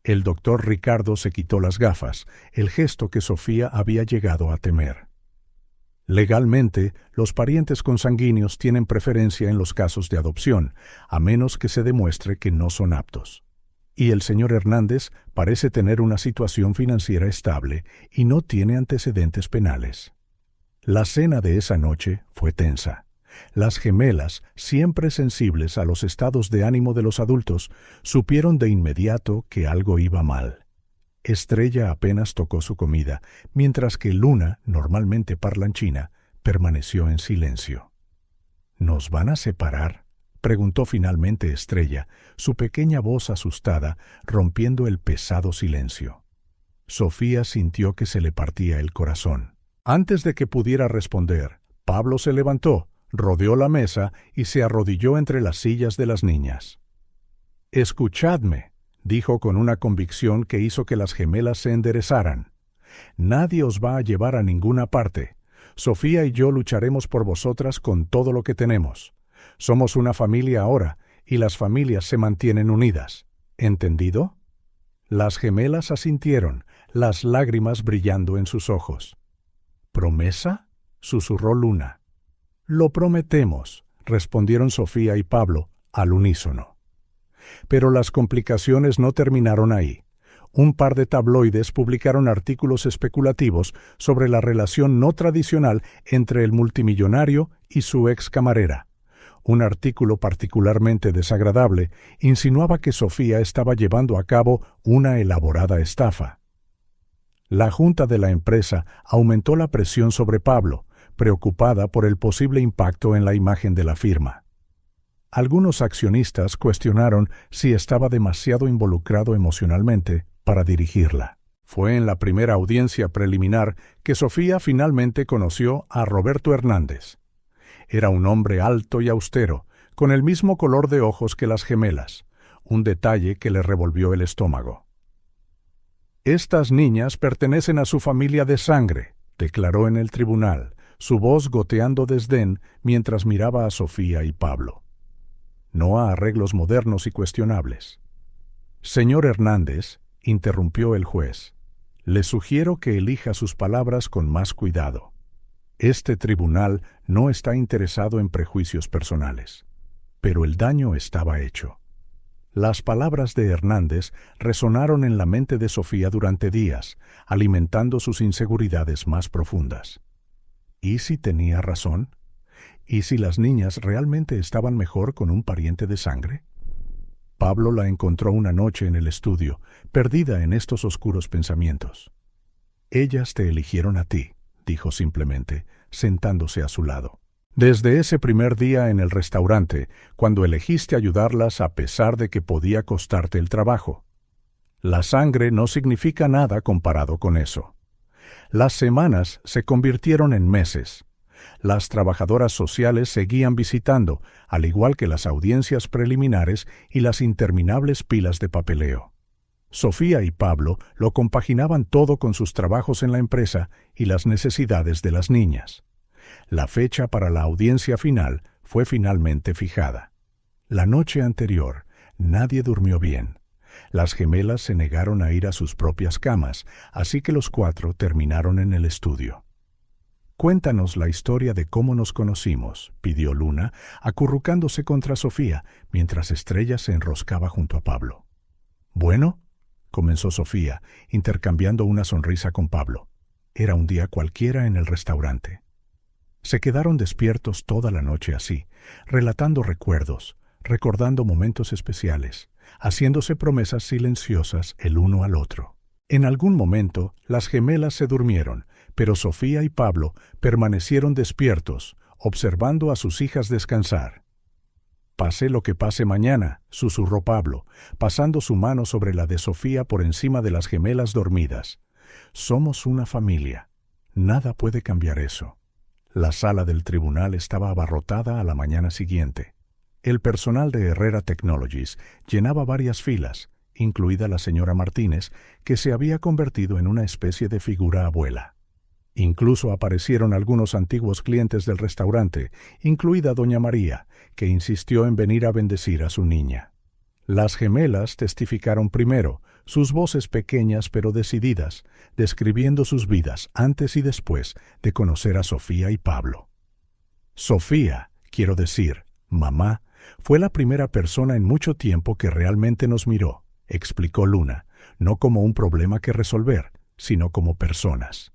El doctor Ricardo se quitó las gafas, el gesto que Sofía había llegado a temer. «Legalmente, los parientes consanguíneos tienen preferencia en los casos de adopción, a menos que se demuestre que no son aptos. Y el señor Hernández parece tener una situación financiera estable y no tiene antecedentes penales». La cena de esa noche fue tensa. Las gemelas, siempre sensibles a los estados de ánimo de los adultos, supieron de inmediato que algo iba mal. Estrella apenas tocó su comida, mientras que Luna, normalmente parlanchina, permaneció en silencio. «¿Nos van a separar?», preguntó finalmente Estrella, su pequeña voz asustada, rompiendo el pesado silencio. Sofía sintió que se le partía el corazón. Antes de que pudiera responder, Pablo se levantó, rodeó la mesa y se arrodilló entre las sillas de las niñas. «Escuchadme», dijo con una convicción que hizo que las gemelas se enderezaran. «Nadie os va a llevar a ninguna parte. Sofía y yo lucharemos por vosotras con todo lo que tenemos. Somos una familia ahora, y las familias se mantienen unidas. ¿Entendido?». Las gemelas asintieron, las lágrimas brillando en sus ojos. «¿Promesa?», susurró Luna. «Lo prometemos», respondieron Sofía y Pablo al unísono. Pero las complicaciones no terminaron ahí. Un par de tabloides publicaron artículos especulativos sobre la relación no tradicional entre el multimillonario y su ex camarera. Un artículo particularmente desagradable insinuaba que Sofía estaba llevando a cabo una elaborada estafa. La junta de la empresa aumentó la presión sobre Pablo, preocupada por el posible impacto en la imagen de la firma. Algunos accionistas cuestionaron si estaba demasiado involucrado emocionalmente para dirigirla. Fue en la primera audiencia preliminar que Sofía finalmente conoció a Roberto Hernández. Era un hombre alto y austero, con el mismo color de ojos que las gemelas, un detalle que le revolvió el estómago. «Estas niñas pertenecen a su familia de sangre», declaró en el tribunal, su voz goteando desdén mientras miraba a Sofía y Pablo. «No a arreglos modernos y cuestionables». «Señor Hernández», interrumpió el juez, «le sugiero que elija sus palabras con más cuidado. Este tribunal no está interesado en prejuicios personales, pero el daño estaba hecho». Las palabras de Hernández resonaron en la mente de Sofía durante días, alimentando sus inseguridades más profundas. ¿Y si tenía razón? ¿Y si las niñas realmente estaban mejor con un pariente de sangre? Pablo la encontró una noche en el estudio, perdida en estos oscuros pensamientos. «Ellas te eligieron a ti», dijo simplemente, sentándose a su lado. «Desde ese primer día en el restaurante, cuando elegiste ayudarlas a pesar de que podía costarte el trabajo. La sangre no significa nada comparado con eso. Las semanas se convirtieron en meses. Las trabajadoras sociales seguían visitando, al igual que las audiencias preliminares y las interminables pilas de papeleo. Sofía y Pablo lo compaginaban todo con sus trabajos en la empresa y las necesidades de las niñas. La fecha para la audiencia final fue finalmente fijada. La noche anterior, nadie durmió bien. Las gemelas se negaron a ir a sus propias camas, así que los 4 terminaron en el estudio. «Cuéntanos la historia de cómo nos conocimos», pidió Luna, acurrucándose contra Sofía, mientras Estrella se enroscaba junto a Pablo. «Bueno», comenzó Sofía, intercambiando una sonrisa con Pablo. Era un día cualquiera en el restaurante. Se quedaron despiertos toda la noche así, relatando recuerdos, recordando momentos especiales, haciéndose promesas silenciosas el uno al otro. En algún momento, las gemelas se durmieron, pero Sofía y Pablo permanecieron despiertos, observando a sus hijas descansar. «Pase lo que pase mañana», susurró Pablo, pasando su mano sobre la de Sofía por encima de las gemelas dormidas. «Somos una familia. Nada puede cambiar eso». La sala del tribunal estaba abarrotada a la mañana siguiente. El personal de Herrera Technologies llenaba varias filas, incluida la señora Martínez, que se había convertido en una especie de figura abuela. Incluso aparecieron algunos antiguos clientes del restaurante, incluida doña María, que insistió en venir a bendecir a su niña. Las gemelas testificaron primero, sus voces pequeñas pero decididas, describiendo sus vidas antes y después de conocer a Sofía y Pablo. Sofía, quiero decir, mamá, fue la primera persona en mucho tiempo que realmente nos miró, explicó Luna, no como un problema que resolver, sino como personas.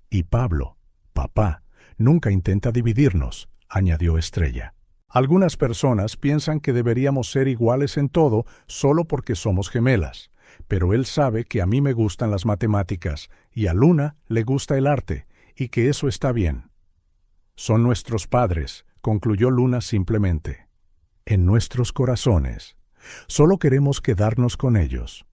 Y Pablo, papá, nunca intenta dividirnos, añadió Estrella. Algunas personas piensan que deberíamos ser iguales en todo solo porque somos gemelas, pero él sabe que a mí me gustan las matemáticas y a Luna le gusta el arte, y que eso está bien. Son nuestros padres, concluyó Luna simplemente. En nuestros corazones. Solo queremos quedarnos con ellos.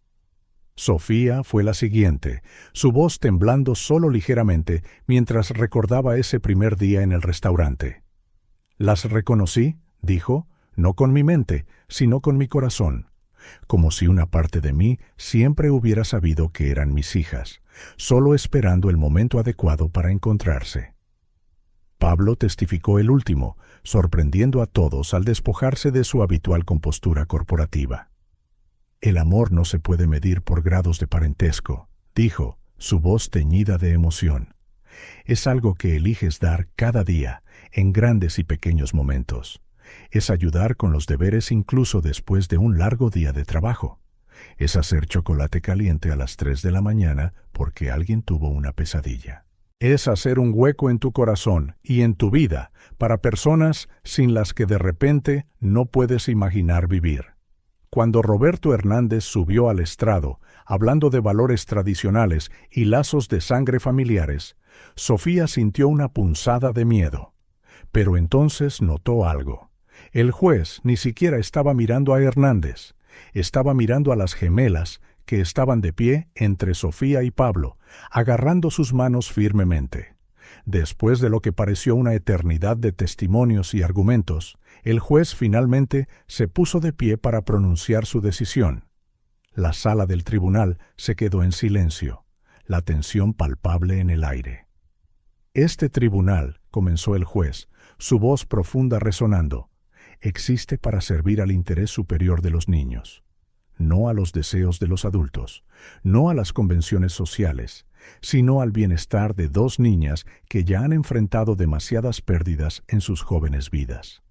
Sofía fue la siguiente, su voz temblando solo ligeramente mientras recordaba ese primer día en el restaurante. «Las reconocí», dijo, «no con mi mente, sino con mi corazón. Como si una parte de mí siempre hubiera sabido que eran mis hijas, solo esperando el momento adecuado para encontrarse». Pablo testificó el último, sorprendiendo a todos al despojarse de su habitual compostura corporativa. «El amor no se puede medir por grados de parentesco», dijo, su voz teñida de emoción. «Es algo que eliges dar cada día, en grandes y pequeños momentos. Es ayudar con los deberes incluso después de un largo día de trabajo. Es hacer chocolate caliente a las 3 de la mañana porque alguien tuvo una pesadilla. Es hacer un hueco en tu corazón y en tu vida para personas sin las que de repente no puedes imaginar vivir». Cuando Roberto Hernández subió al estrado, hablando de valores tradicionales y lazos de sangre familiares, Sofía sintió una punzada de miedo. Pero entonces notó algo. El juez ni siquiera estaba mirando a Hernández, estaba mirando a las gemelas que estaban de pie entre Sofía y Pablo, agarrando sus manos firmemente. Después de lo que pareció una eternidad de testimonios y argumentos, el juez finalmente se puso de pie para pronunciar su decisión. La sala del tribunal se quedó en silencio, la tensión palpable en el aire. «Este tribunal», comenzó el juez, su voz profunda resonando, «existe para servir al interés superior de los niños, no a los deseos de los adultos, no a las convenciones sociales, sino al bienestar de 2 niñas que ya han enfrentado demasiadas pérdidas en sus jóvenes vidas».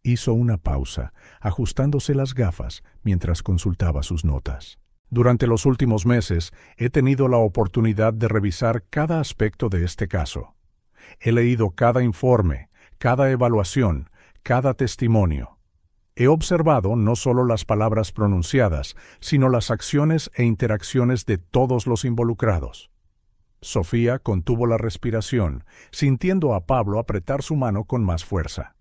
Hizo una pausa, ajustándose las gafas mientras consultaba sus notas. «Durante los últimos meses he tenido la oportunidad de revisar cada aspecto de este caso. He leído cada informe, cada evaluación, cada testimonio. He observado no solo las palabras pronunciadas, sino las acciones e interacciones de todos los involucrados». Sofía contuvo la respiración, sintiendo a Pablo apretar su mano con más fuerza.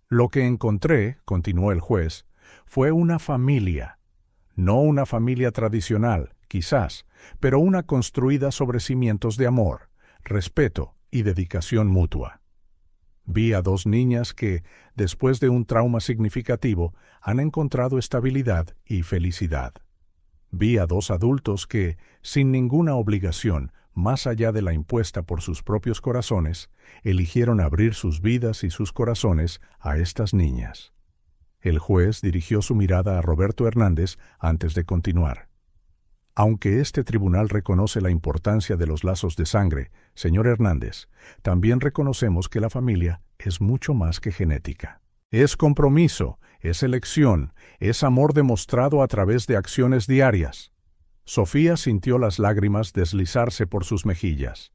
«Lo que encontré», continuó el juez, «fue una familia. No una familia tradicional, quizás, pero una construida sobre cimientos de amor, respeto y dedicación mutua. Vi a dos niñas que, después de un trauma significativo, han encontrado estabilidad y felicidad. Vi a dos adultos que, sin ninguna obligación, más allá de la impuesta por sus propios corazones, eligieron abrir sus vidas y sus corazones a estas niñas. El juez dirigió su mirada a Roberto Hernández antes de continuar. Aunque este tribunal reconoce la importancia de los lazos de sangre, señor Hernández, también reconocemos que la familia es mucho más que genética. Es compromiso, es elección, es amor demostrado a través de acciones diarias. Sofía sintió las lágrimas deslizarse por sus mejillas.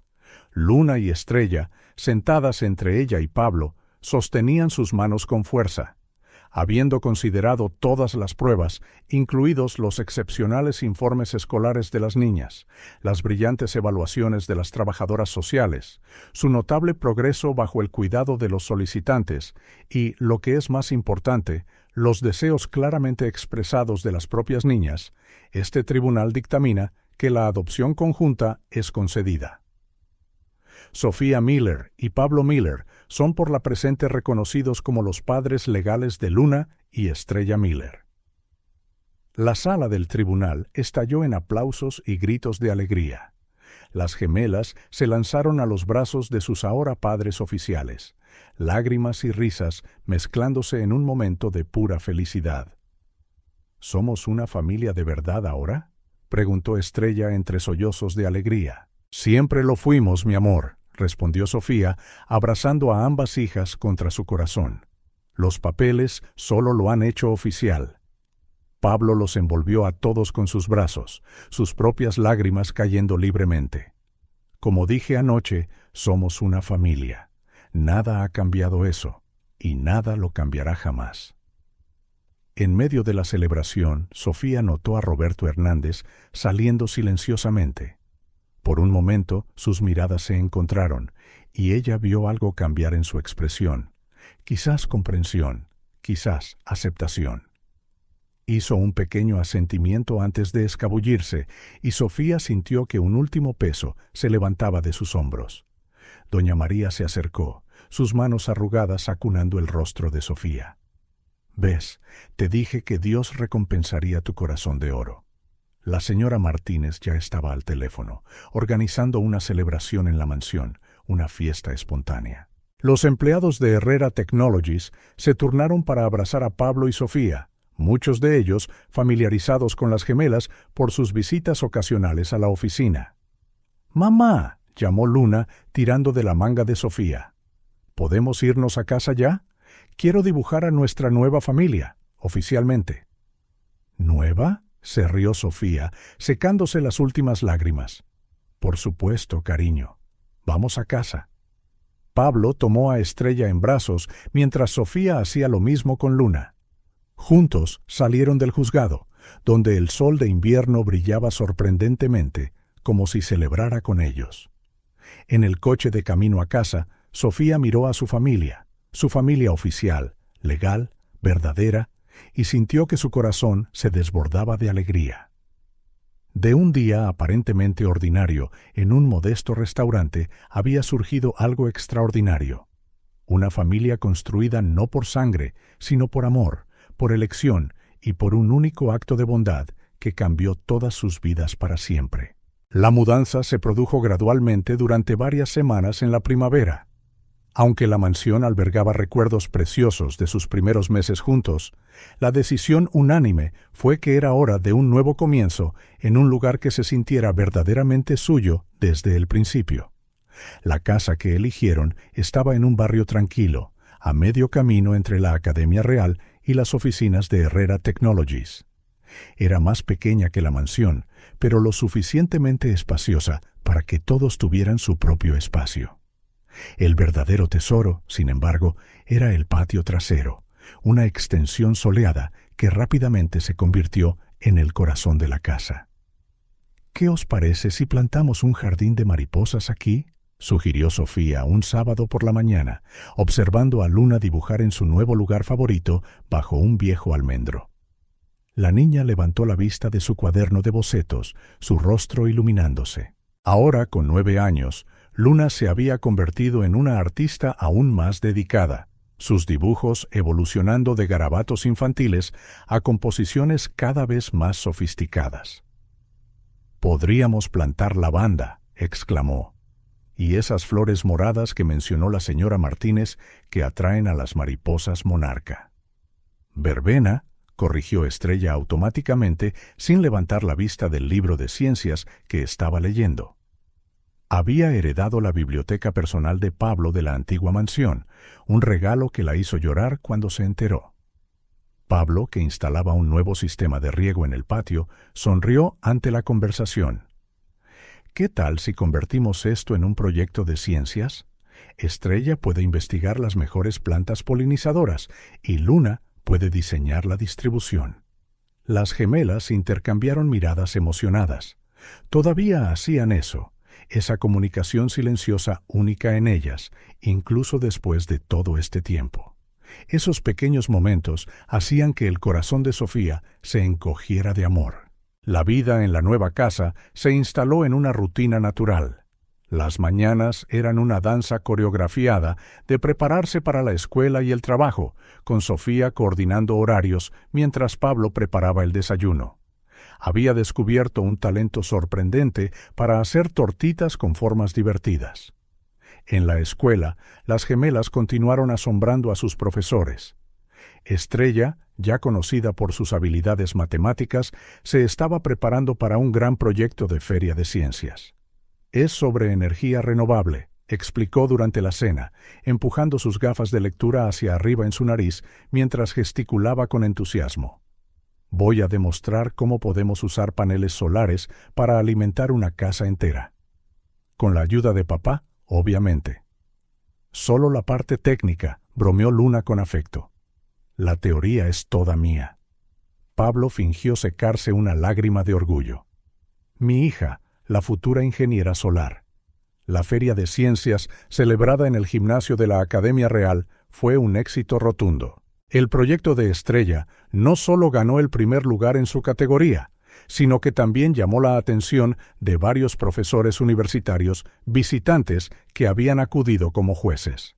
Luna y Estrella, sentadas entre ella y Pablo, sostenían sus manos con fuerza. Habiendo considerado todas las pruebas, incluidos los excepcionales informes escolares de las niñas, las brillantes evaluaciones de las trabajadoras sociales, su notable progreso bajo el cuidado de los solicitantes y, lo que es más importante, los deseos claramente expresados de las propias niñas, este tribunal dictamina que la adopción conjunta es concedida. Sofía Miller y Pablo Miller son por la presente reconocidos como los padres legales de Luna y Estrella Miller. La sala del tribunal estalló en aplausos y gritos de alegría. Las gemelas se lanzaron a los brazos de sus ahora padres oficiales, lágrimas y risas mezclándose en un momento de pura felicidad. ¿Somos una familia de verdad ahora?, preguntó Estrella entre sollozos de alegría. Siempre lo fuimos, mi amor, respondió Sofía, abrazando a ambas hijas contra su corazón. Los papeles solo lo han hecho oficial. Pablo los envolvió a todos con sus brazos, sus propias lágrimas cayendo libremente. Como dije anoche, somos una familia. Nada ha cambiado eso, y nada lo cambiará jamás. En medio de la celebración, Sofía notó a Roberto Hernández saliendo silenciosamente. Por un momento, sus miradas se encontraron, y ella vio algo cambiar en su expresión. Quizás comprensión, quizás aceptación. Hizo un pequeño asentimiento antes de escabullirse, y Sofía sintió que un último peso se levantaba de sus hombros. Doña María se acercó, sus manos arrugadas acunando el rostro de Sofía. «Ves, te dije que Dios recompensaría tu corazón de oro». La señora Martínez ya estaba al teléfono, organizando una celebración en la mansión, una fiesta espontánea. Los empleados de Herrera Technologies se turnaron para abrazar a Pablo y Sofía, muchos de ellos familiarizados con las gemelas por sus visitas ocasionales a la oficina. «¡Mamá!», llamó Luna, tirando de la manga de Sofía. «¿Podemos irnos a casa ya? Quiero dibujar a nuestra nueva familia, oficialmente». «¿Nueva?», se rió Sofía, secándose las últimas lágrimas. «Por supuesto, cariño. Vamos a casa». Pablo tomó a Estrella en brazos mientras Sofía hacía lo mismo con Luna. Juntos salieron del juzgado, donde el sol de invierno brillaba sorprendentemente, como si celebrara con ellos. En el coche de camino a casa, Sofía miró a su familia oficial, legal, verdadera, y sintió que su corazón se desbordaba de alegría. De un día aparentemente ordinario, en un modesto restaurante, había surgido algo extraordinario. Una familia construida no por sangre, sino por amor, por elección y por un único acto de bondad que cambió todas sus vidas para siempre. La mudanza se produjo gradualmente durante varias semanas en la primavera. Aunque la mansión albergaba recuerdos preciosos de sus primeros meses juntos, la decisión unánime fue que era hora de un nuevo comienzo en un lugar que se sintiera verdaderamente suyo desde el principio. La casa que eligieron estaba en un barrio tranquilo, a medio camino entre la Academia Real y las oficinas de Herrera Technologies. Era más pequeña que la mansión, pero lo suficientemente espaciosa para que todos tuvieran su propio espacio. El verdadero tesoro, sin embargo, era el patio trasero, una extensión soleada que rápidamente se convirtió en el corazón de la casa. «¿Qué os parece si plantamos un jardín de mariposas aquí?», sugirió Sofía un sábado por la mañana, observando a Luna dibujar en su nuevo lugar favorito bajo un viejo almendro. La niña levantó la vista de su cuaderno de bocetos, su rostro iluminándose. Ahora, con 9 años, Luna se había convertido en una artista aún más dedicada, sus dibujos evolucionando de garabatos infantiles a composiciones cada vez más sofisticadas. «Podríamos plantar lavanda», exclamó, «y esas flores moradas que mencionó la señora Martínez que atraen a las mariposas monarca». «Verbena», corrigió Estrella automáticamente sin levantar la vista del libro de ciencias que estaba leyendo. Había heredado la biblioteca personal de Pablo de la antigua mansión, un regalo que la hizo llorar cuando se enteró. Pablo, que instalaba un nuevo sistema de riego en el patio, sonrió ante la conversación. ¿Qué tal si convertimos esto en un proyecto de ciencias? Estrella puede investigar las mejores plantas polinizadoras y Luna puede diseñar la distribución. Las gemelas intercambiaron miradas emocionadas. Todavía hacían eso, esa comunicación silenciosa única en ellas, incluso después de todo este tiempo. Esos pequeños momentos hacían que el corazón de Sofía se encogiera de amor. La vida en la nueva casa se instaló en una rutina natural. Las mañanas eran una danza coreografiada de prepararse para la escuela y el trabajo, con Sofía coordinando horarios mientras Pablo preparaba el desayuno. Había descubierto un talento sorprendente para hacer tortitas con formas divertidas. En la escuela, las gemelas continuaron asombrando a sus profesores. Estrella, ya conocida por sus habilidades matemáticas, se estaba preparando para un gran proyecto de feria de ciencias. «Es sobre energía renovable», explicó durante la cena, empujando sus gafas de lectura hacia arriba en su nariz mientras gesticulaba con entusiasmo. «Voy a demostrar cómo podemos usar paneles solares para alimentar una casa entera. Con la ayuda de papá, obviamente». «Solo la parte técnica», bromeó Luna con afecto. «La teoría es toda mía». Pablo fingió secarse una lágrima de orgullo. «Mi hija, la futura ingeniera solar». La feria de ciencias, celebrada en el gimnasio de la Academia Real, fue un éxito rotundo. El proyecto de Estrella no solo ganó el primer lugar en su categoría, sino que también llamó la atención de varios profesores universitarios visitantes que habían acudido como jueces.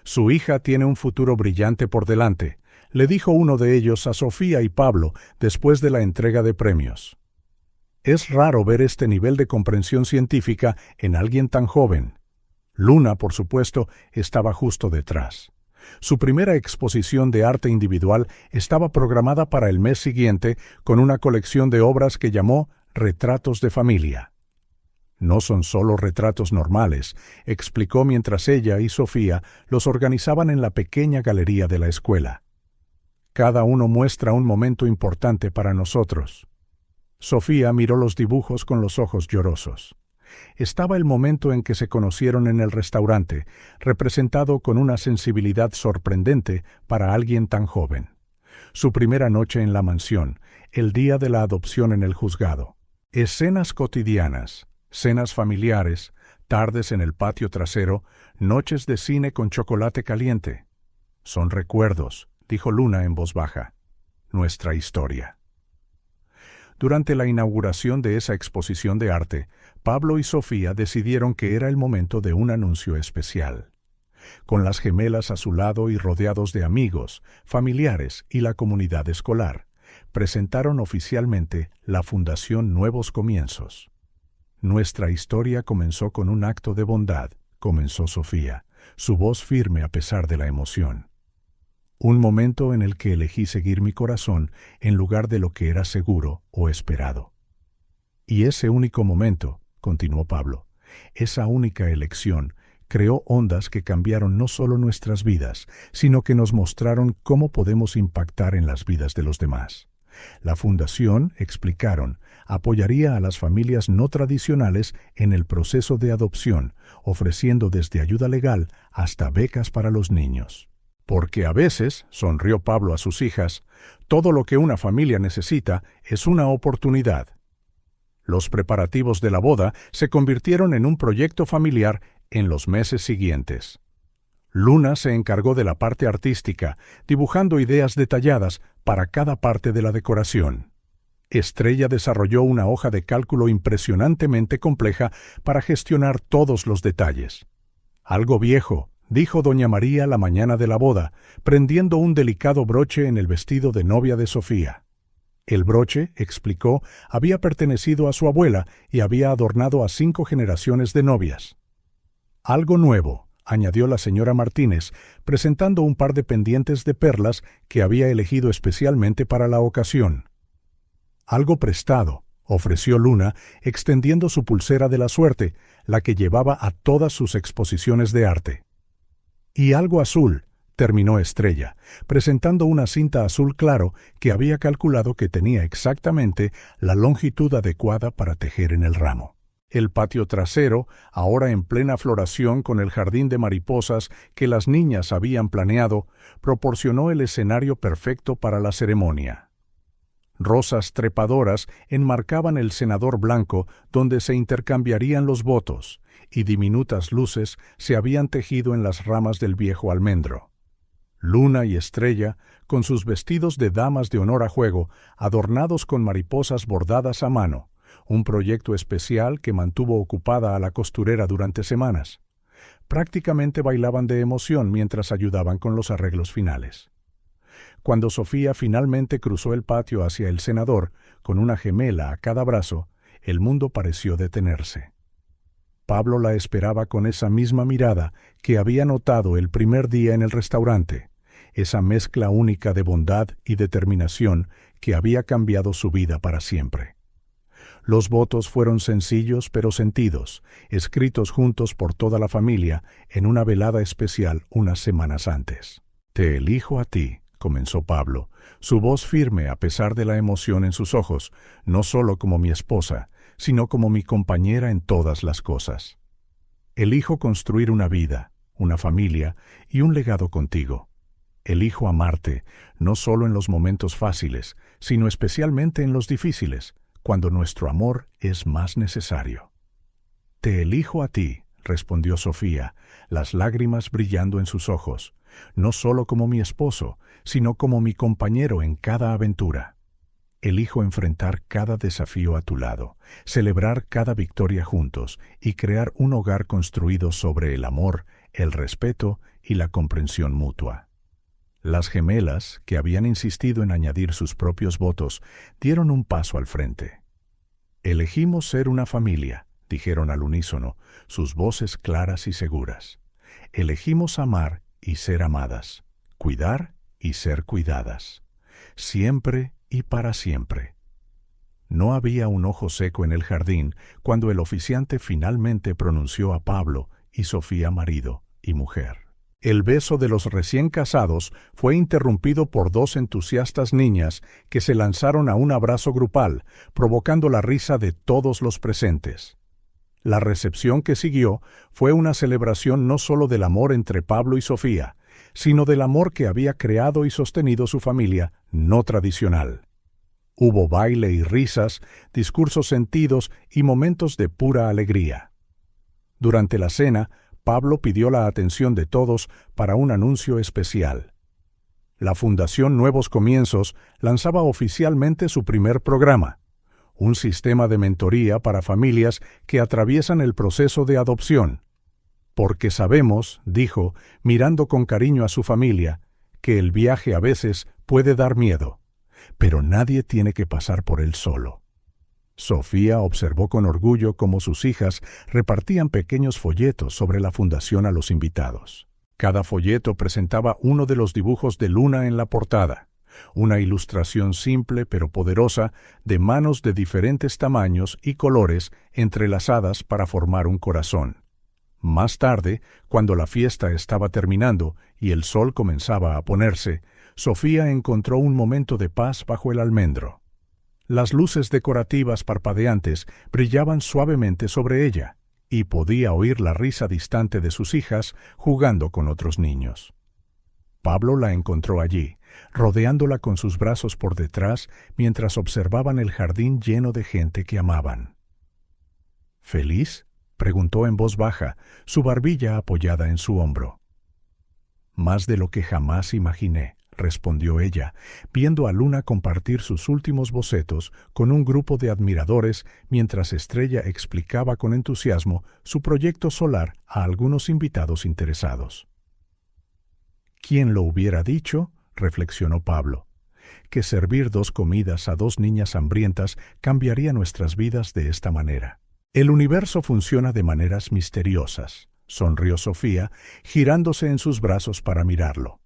«Su hija tiene un futuro brillante por delante», le dijo uno de ellos a Sofía y Pablo después de la entrega de premios. «Es raro ver este nivel de comprensión científica en alguien tan joven». Luna, por supuesto, estaba justo detrás. Su primera exposición de arte individual estaba programada para el mes siguiente con una colección de obras que llamó Retratos de Familia. «No son solo retratos normales», explicó mientras ella y Sofía los organizaban en la pequeña galería de la escuela. «Cada uno muestra un momento importante para nosotros». Sofía miró los dibujos con los ojos llorosos. Estaba el momento en que se conocieron en el restaurante, representado con una sensibilidad sorprendente para alguien tan joven. Su primera noche en la mansión, el día de la adopción en el juzgado. Escenas cotidianas, cenas familiares, tardes en el patio trasero, noches de cine con chocolate caliente. «Son recuerdos», dijo Luna en voz baja. «Nuestra historia». Durante la inauguración de esa exposición de arte, Pablo y Sofía decidieron que era el momento de un anuncio especial. Con las gemelas a su lado y rodeados de amigos, familiares y la comunidad escolar, presentaron oficialmente la Fundación Nuevos Comienzos. «Nuestra historia comenzó con un acto de bondad», comenzó Sofía, su voz firme a pesar de la emoción. «Un momento en el que elegí seguir mi corazón en lugar de lo que era seguro o esperado». «Y ese único momento», continuó Pablo, «esa única elección creó ondas que cambiaron no solo nuestras vidas, sino que nos mostraron cómo podemos impactar en las vidas de los demás. La fundación», explicaron, «apoyaría a las familias no tradicionales en el proceso de adopción, ofreciendo desde ayuda legal hasta becas para los niños». «Porque a veces», sonrió Pablo a sus hijas, «todo lo que una familia necesita es una oportunidad». Los preparativos de la boda se convirtieron en un proyecto familiar en los meses siguientes. Luna se encargó de la parte artística, dibujando ideas detalladas para cada parte de la decoración. Estrella desarrolló una hoja de cálculo impresionantemente compleja para gestionar todos los detalles. «Algo viejo», dijo doña María la mañana de la boda, prendiendo un delicado broche en el vestido de novia de Sofía. El broche, explicó, había pertenecido a su abuela y había adornado a 5 generaciones de novias. «Algo nuevo», añadió la señora Martínez, presentando un par de pendientes de perlas que había elegido especialmente para la ocasión. «Algo prestado», ofreció Luna, extendiendo su pulsera de la suerte, la que llevaba a todas sus exposiciones de arte. «Y algo azul», terminó Estrella, presentando una cinta azul claro que había calculado que tenía exactamente la longitud adecuada para tejer en el ramo. El patio trasero, ahora en plena floración con el jardín de mariposas que las niñas habían planeado, proporcionó el escenario perfecto para la ceremonia. Rosas trepadoras enmarcaban el cenador blanco donde se intercambiarían los votos, y diminutas luces se habían tejido en las ramas del viejo almendro. Luna y Estrella, con sus vestidos de damas de honor a juego, adornados con mariposas bordadas a mano, un proyecto especial que mantuvo ocupada a la costurera durante semanas. Prácticamente bailaban de emoción mientras ayudaban con los arreglos finales. Cuando Sofía finalmente cruzó el patio hacia el cenador, con una gemela a cada brazo, el mundo pareció detenerse. Pablo la esperaba con esa misma mirada que había notado el primer día en el restaurante, esa mezcla única de bondad y determinación que había cambiado su vida para siempre. Los votos fueron sencillos pero sentidos, escritos juntos por toda la familia en una velada especial unas semanas antes. «Te elijo a ti», comenzó Pablo, su voz firme a pesar de la emoción en sus ojos, «no solo como mi esposa, sino como mi compañera en todas las cosas. Elijo construir una vida, una familia y un legado contigo. Elijo amarte, no solo en los momentos fáciles, sino especialmente en los difíciles, cuando nuestro amor es más necesario». «Te elijo a ti», respondió Sofía, las lágrimas brillando en sus ojos, «no solo como mi esposo, sino como mi compañero en cada aventura. Elijo enfrentar cada desafío a tu lado, celebrar cada victoria juntos y crear un hogar construido sobre el amor, el respeto y la comprensión mutua». Las gemelas, que habían insistido en añadir sus propios votos, dieron un paso al frente. «Elegimos ser una familia», dijeron al unísono, sus voces claras y seguras. «Elegimos amar y ser amadas, cuidar y ser cuidadas, siempre y para siempre». No había un ojo seco en el jardín cuando el oficiante finalmente pronunció a Pablo y Sofía marido y mujer. El beso de los recién casados fue interrumpido por 2 entusiastas niñas que se lanzaron a un abrazo grupal, provocando la risa de todos los presentes. La recepción que siguió fue una celebración no solo del amor entre Pablo y Sofía, sino del amor que había creado y sostenido su familia no tradicional. Hubo baile y risas, discursos sentidos y momentos de pura alegría. Durante la cena, Pablo pidió la atención de todos para un anuncio especial. La Fundación Nuevos Comienzos lanzaba oficialmente su primer programa, un sistema de mentoría para familias que atraviesan el proceso de adopción. «Porque sabemos», dijo, mirando con cariño a su familia, «que el viaje a veces puede dar miedo, pero nadie tiene que pasar por él solo». Sofía observó con orgullo cómo sus hijas repartían pequeños folletos sobre la fundación a los invitados. Cada folleto presentaba uno de los dibujos de Luna en la portada, una ilustración simple pero poderosa de manos de diferentes tamaños y colores entrelazadas para formar un corazón. Más tarde, cuando la fiesta estaba terminando y el sol comenzaba a ponerse, Sofía encontró un momento de paz bajo el almendro. Las luces decorativas parpadeantes brillaban suavemente sobre ella, y podía oír la risa distante de sus hijas jugando con otros niños. Pablo la encontró allí, rodeándola con sus brazos por detrás mientras observaban el jardín lleno de gente que amaban. «¿Feliz?», preguntó en voz baja, su barbilla apoyada en su hombro. «Más de lo que jamás imaginé», respondió ella, viendo a Luna compartir sus últimos bocetos con un grupo de admiradores mientras Estrella explicaba con entusiasmo su proyecto solar a algunos invitados interesados. ¿Quién lo hubiera dicho?, reflexionó Pablo, que servir 2 comidas a 2 niñas hambrientas cambiaría nuestras vidas de esta manera. El universo funciona de maneras misteriosas, sonrió Sofía, girándose en sus brazos para mirarlo.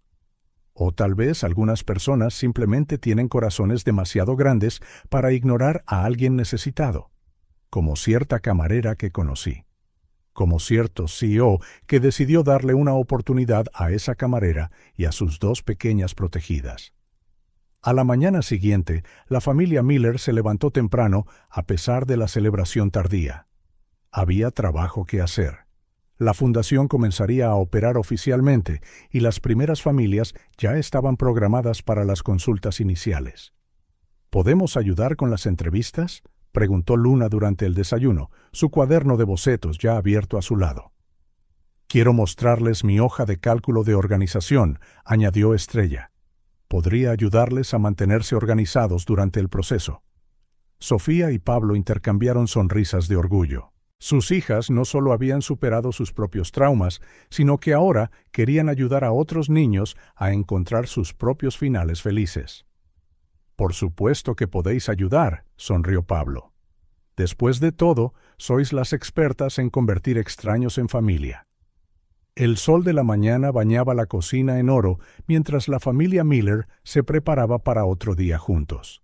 O tal vez algunas personas simplemente tienen corazones demasiado grandes para ignorar a alguien necesitado, como cierta camarera que conocí, como cierto CEO que decidió darle una oportunidad a esa camarera y a sus 2 pequeñas protegidas. A la mañana siguiente, la familia Miller se levantó temprano a pesar de la celebración tardía. Había trabajo que hacer. La fundación comenzaría a operar oficialmente y las primeras familias ya estaban programadas para las consultas iniciales. ¿Podemos ayudar con las entrevistas?, preguntó Luna durante el desayuno, su cuaderno de bocetos ya abierto a su lado. Quiero mostrarles mi hoja de cálculo de organización, añadió Estrella. Podría ayudarles a mantenerse organizados durante el proceso. Sofía y Pablo intercambiaron sonrisas de orgullo. Sus hijas no solo habían superado sus propios traumas, sino que ahora querían ayudar a otros niños a encontrar sus propios finales felices. Por supuesto que podéis ayudar, sonrió Pablo. Después de todo, sois las expertas en convertir extraños en familia. El sol de la mañana bañaba la cocina en oro mientras la familia Miller se preparaba para otro día juntos.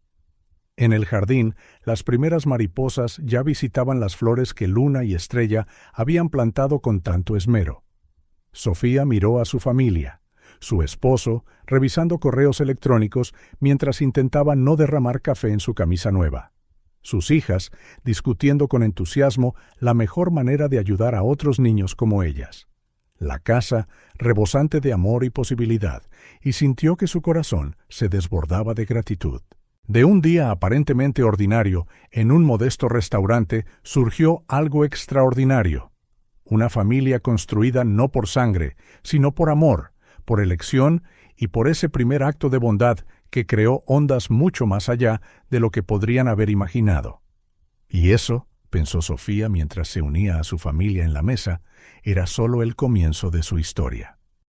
En el jardín, las primeras mariposas ya visitaban las flores que Luna y Estrella habían plantado con tanto esmero. Sofía miró a su familia, su esposo, revisando correos electrónicos mientras intentaba no derramar café en su camisa nueva. Sus hijas, discutiendo con entusiasmo la mejor manera de ayudar a otros niños como ellas. La casa, rebosante de amor y posibilidad, y sintió que su corazón se desbordaba de gratitud. De un día aparentemente ordinario, en un modesto restaurante, surgió algo extraordinario. Una familia construida no por sangre, sino por amor, por elección y por ese primer acto de bondad que creó ondas mucho más allá de lo que podrían haber imaginado. Y eso, pensó Sofía mientras se unía a su familia en la mesa, era solo el comienzo de su historia.